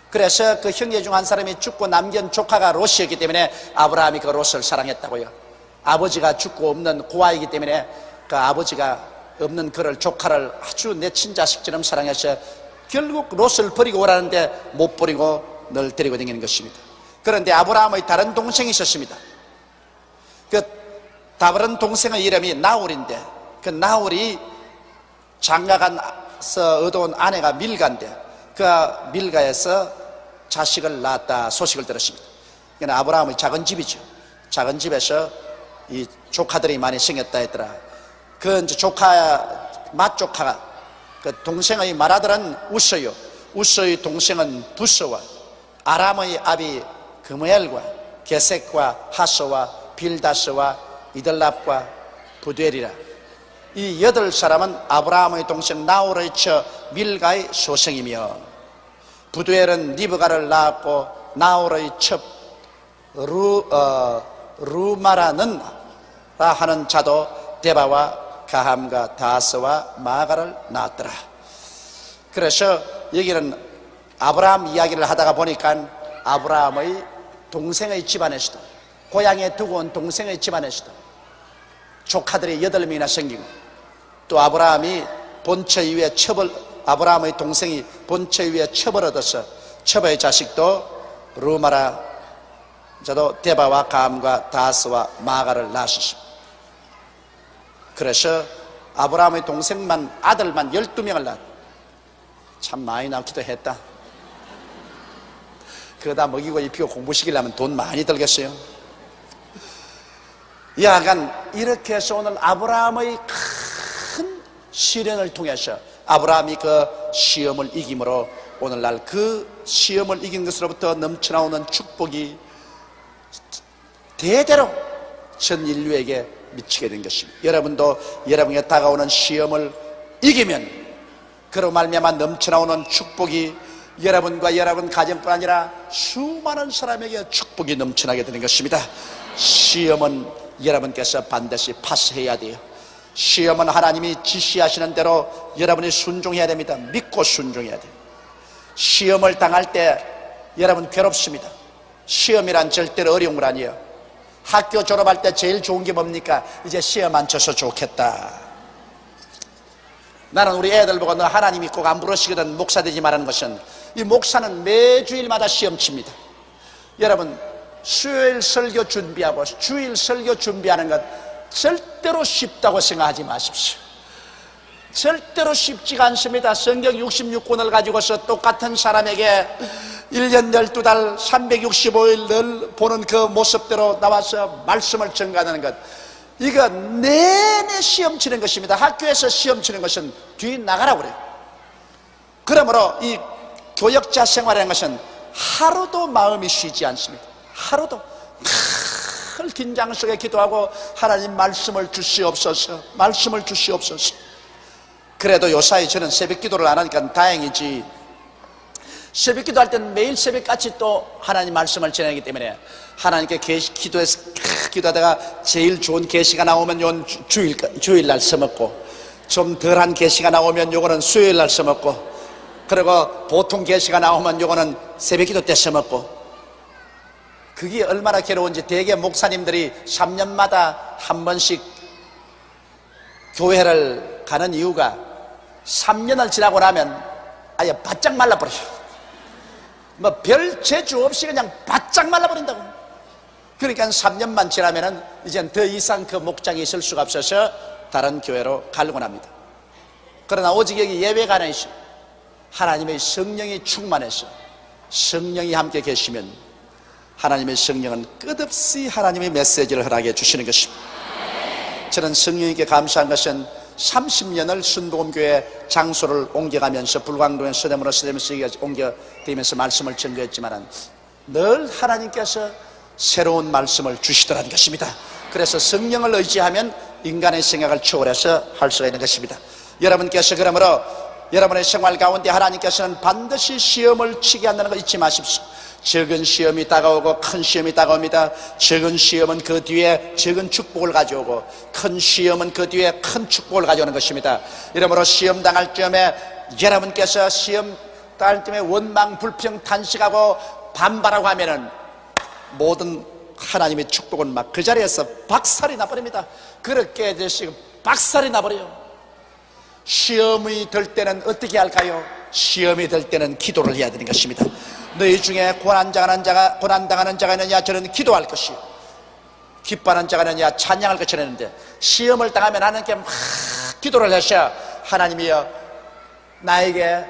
그래서 그 형제 중 한 사람이 죽고 남긴 조카가 롯이었기 때문에 아브라함이 그 롯을 사랑했다고요. 아버지가 죽고 없는 고아이기 때문에 그 아버지가 없는 그를 조카를 아주 내 친자식처럼 사랑해서 결국 롯을 버리고 오라는데 못 버리고 늘 데리고 다니는 것입니다. 그런데 아브라함의 다른 동생이 있었습니다. 그 다른 동생의 이름이 나홀인데 그 나홀이 장가가서 얻어온 아내가 밀가인데 그 밀가에서 자식을 낳았다 소식을 들었습니다. 그러니까 아브라함의 작은 집이죠. 작은 집에서 이 조카들이 많이 생겼다 했더라. 그 이제 맏조카가 그 동생의 맏아들은 우스요, 우스의 동생은 부스와 아람의 아비 그무엘과 게색과 하소와 빌다스와 이들랍과 부델이라. 이 8사람은 아브라함의 동생 나홀의 처 밀가의 소생이며, 부두엘은 리브가를 낳았고 나홀의 처 루마라는 하는 자도 데바와 가함과 다스와 마가를 낳았더라. 그래서 여기는 아브라함 이야기를 하다가 보니까 아브라함의 동생의 집안에서도, 고향에 두고 온 동생의 집안에서도 조카들이 8명이나 생기고, 또 아브라함의 동생이 본처 위에 첩을 얻어서 첩의 자식도 루마라 저도 데바와 가함과 다스와 마가를 낳으셨습니다. 그래서 아브라함의 동생만, 아들만 12명을 낳았다. 참 많이 낳기도 했다. 그거 다 먹이고 입히고 공부시키려면 돈 많이 들겠어요. 야간 이렇게 해서 오늘 아브라함의 큰 시련을 통해서 아브라함이 그 시험을 이김으로 오늘날 그 시험을 이긴 것으로부터 넘쳐나오는 축복이 대대로 전 인류에게 미치게 된 것입니다. 여러분도 여러분에게 다가오는 시험을 이기면 그로 말미암아 넘쳐나오는 축복이 여러분과 여러분 가정뿐 아니라 수많은 사람에게 축복이 넘쳐나게 되는 것입니다. 시험은 여러분께서 반드시 파스해야 돼요. 시험은 하나님이 지시하시는 대로 여러분이 순종해야 됩니다. 믿고 순종해야 돼요. 시험을 당할 때 여러분 괴롭습니다. 시험이란 절대로 어려운 건 아니에요. 학교 졸업할 때 제일 좋은 게 뭡니까? 이제 시험 안 쳐서 좋겠다. 나는 우리 애들 보고 너 하나님 믿고 안 부르시거든 목사 되지 말라는 것은, 이 목사는 매주일마다 시험 칩니다. 여러분 수요일 설교 준비하고 주일 설교 준비하는 것 절대로 쉽다고 생각하지 마십시오. 절대로 쉽지가 않습니다. 성경 66권을 가지고서 똑같은 사람에게 1년 12달 365일 늘 보는 그 모습대로 나와서 말씀을 전가하는 것, 이거 내내 시험 치는 것입니다. 학교에서 시험 치는 것은 뒤 나가라고 그래요. 그러므로 이 교역자 생활이라는 것은 하루도 마음이 쉬지 않습니다. 하루도 늘 긴장 속에 기도하고 하나님 말씀을 주시옵소서, 말씀을 주시옵소서. 그래도 요사이 저는 새벽 기도를 안 하니까 다행이지. 새벽 기도할 때는 매일 새벽같이 또 하나님 말씀을 전하기 때문에 하나님께 기도하다가 제일 좋은 계시가 나오면 요건 주일날 써먹고, 좀 덜한 계시가 나오면 요거는 수요일날 써먹고, 그리고 보통 계시가 나오면 요거는 새벽 기도 때 써먹고. 그게 얼마나 괴로운지 대개 목사님들이 3년마다 한 번씩 교회를 가는 이유가 3년을 지나고 나면 아예 바짝 말라버려요. 뭐 별 재주 없이 그냥 바짝 말라버린다고. 그러니까 3년만 지나면은 이젠 더 이상 그 목장에 있을 수가 없어서 다른 교회로 가려고 합니다. 그러나 오직 여기 예배가 하나 있어요. 하나님의 성령이 충만해서 성령이 함께 계시면 하나님의 성령은 끝없이 하나님의 메시지를 허락해 주시는 것입니다. 저는 성령님께 감사한 것은 30년을 순복음교회 장소를 옮겨가면서 불광동에 서대문으로 옮겨다니면서 말씀을 전거했지만 늘 하나님께서 새로운 말씀을 주시더라는 것입니다. 그래서 성령을 의지하면 인간의 생각을 초월해서 할 수가 있는 것입니다. 여러분께서 그러므로 여러분의 생활 가운데 하나님께서는 반드시 시험을 치게 한다는 거 잊지 마십시오. 적은 시험이 다가오고 큰 시험이 다가옵니다. 적은 시험은 그 뒤에 적은 축복을 가져오고 큰 시험은 그 뒤에 큰 축복을 가져오는 것입니다. 이러므로 시험 당할 점에 여러분께서 시험 당할 점에 원망 불평 탄식하고 반발하고 하면은 모든 하나님의 축복은 막 그 자리에서 박살이 나버립니다. 그렇게 되시고 박살이 나버려요. 시험이 될 때는 어떻게 할까요? 시험이 될 때는 기도를 해야 되는 것입니다. 너희 중에 고난당하는 자가 있느냐? 저는 기도할 것이요 기뻐하는 자가 있느냐? 찬양할 것이라 했는데, 시험을 당하면 하나님께 막 기도를 하셔. 하나님이여 나에게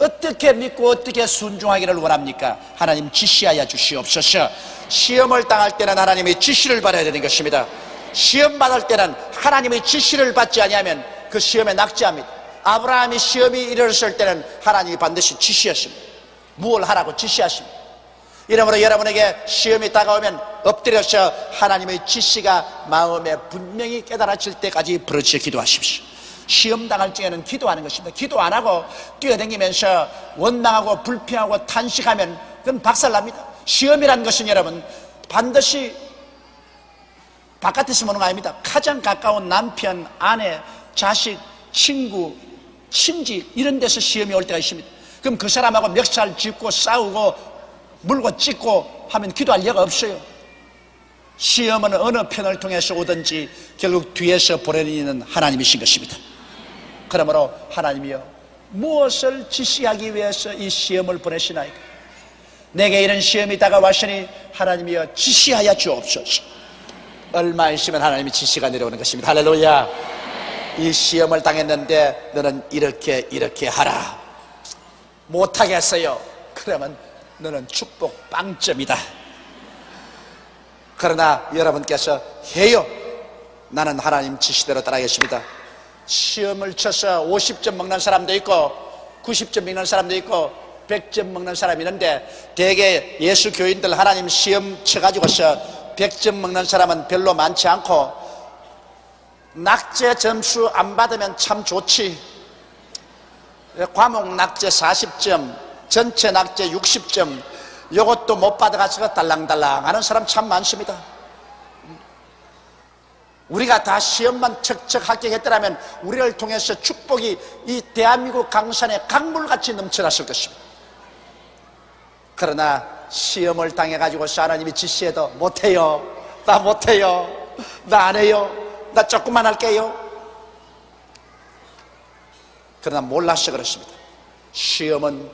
어떻게 믿고 어떻게 순종하기를 원합니까? 하나님 지시하여 주시옵소서. 시험을 당할 때는 하나님의 지시를 받아야 되는 것입니다. 시험 받을 때는 하나님의 지시를 받지 아니하면 그 시험에 낙제합니다. 아브라함이 시험이 이르렀을 때는 하나님이 반드시 지시하십니다. 무엇을 하라고 지시하십니다. 이러므로 여러분에게 시험이 다가오면 엎드려서 하나님의 지시가 마음에 분명히 깨달아질 때까지 부르짖어 기도하십시오. 시험 당할 적에는 기도하는 것입니다. 기도 안 하고 뛰어다니면서 원망하고 불평하고 탄식하면 그건 박살납니다. 시험이라는 것은 여러분 반드시 바깥에서 보는 거 아닙니다. 가장 가까운 남편, 아내, 자식, 친구, 친지 이런 데서 시험이 올 때가 있습니다. 그럼 그 사람하고 멱살 짚고 싸우고 물고 찢고 하면 기도할 여가 없어요. 시험은 어느 편을 통해서 오든지 결국 뒤에서 보내는 하나님이신 것입니다. 그러므로 하나님이여 무엇을 지시하기 위해서 이 시험을 보내시나이까? 내게 이런 시험이 다가왔으니 하나님이여 지시하여 주옵소서. 얼마 있으면 하나님의 지시가 내려오는 것입니다. 할렐루야. 이 시험을 당했는데 너는 이렇게 하라. 못하겠어요. 그러면 너는 축복 빵점이다. 그러나 여러분께서 해요. 나는 하나님 지시대로 따라가겠습니다. 시험을 쳐서 50점 먹는 사람도 있고 90점 먹는 사람도 있고 100점 먹는 사람이 있는데 대개 예수 교인들 하나님 시험 쳐가지고서 100점 먹는 사람은 별로 많지 않고 낙제 점수 안 받으면 참 좋지. 과목 낙제 40점, 전체 낙제 60점, 이것도 못 받아가지고 달랑달랑 하는 사람 참 많습니다. 우리가 다 시험만 척척 합격했더라면 우리를 통해서 축복이 이 대한민국 강산에 강물같이 넘쳐났을 것입니다. 그러나 시험을 당해가지고 하나님이 지시해도 못해요. 나 못해요. 나 안 해요. 나 조금만 할게요. 그러나 몰라서 그렇습니다. 시험은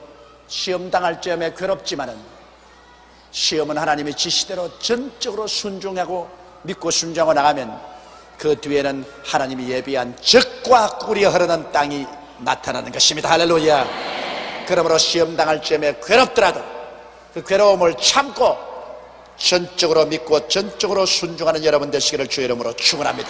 시험 당할 점에 괴롭지만은 시험은 하나님의 지시대로 전적으로 순종하고 믿고 순종하고 나가면 그 뒤에는 하나님이 예비한 적과 꿀이 흐르는 땅이 나타나는 것입니다. 할렐루야. 그러므로 시험 당할 점에 괴롭더라도 그 괴로움을 참고 전적으로 믿고 전적으로 순종하는 여러분 되시기를 주의 이름으로 축원합니다.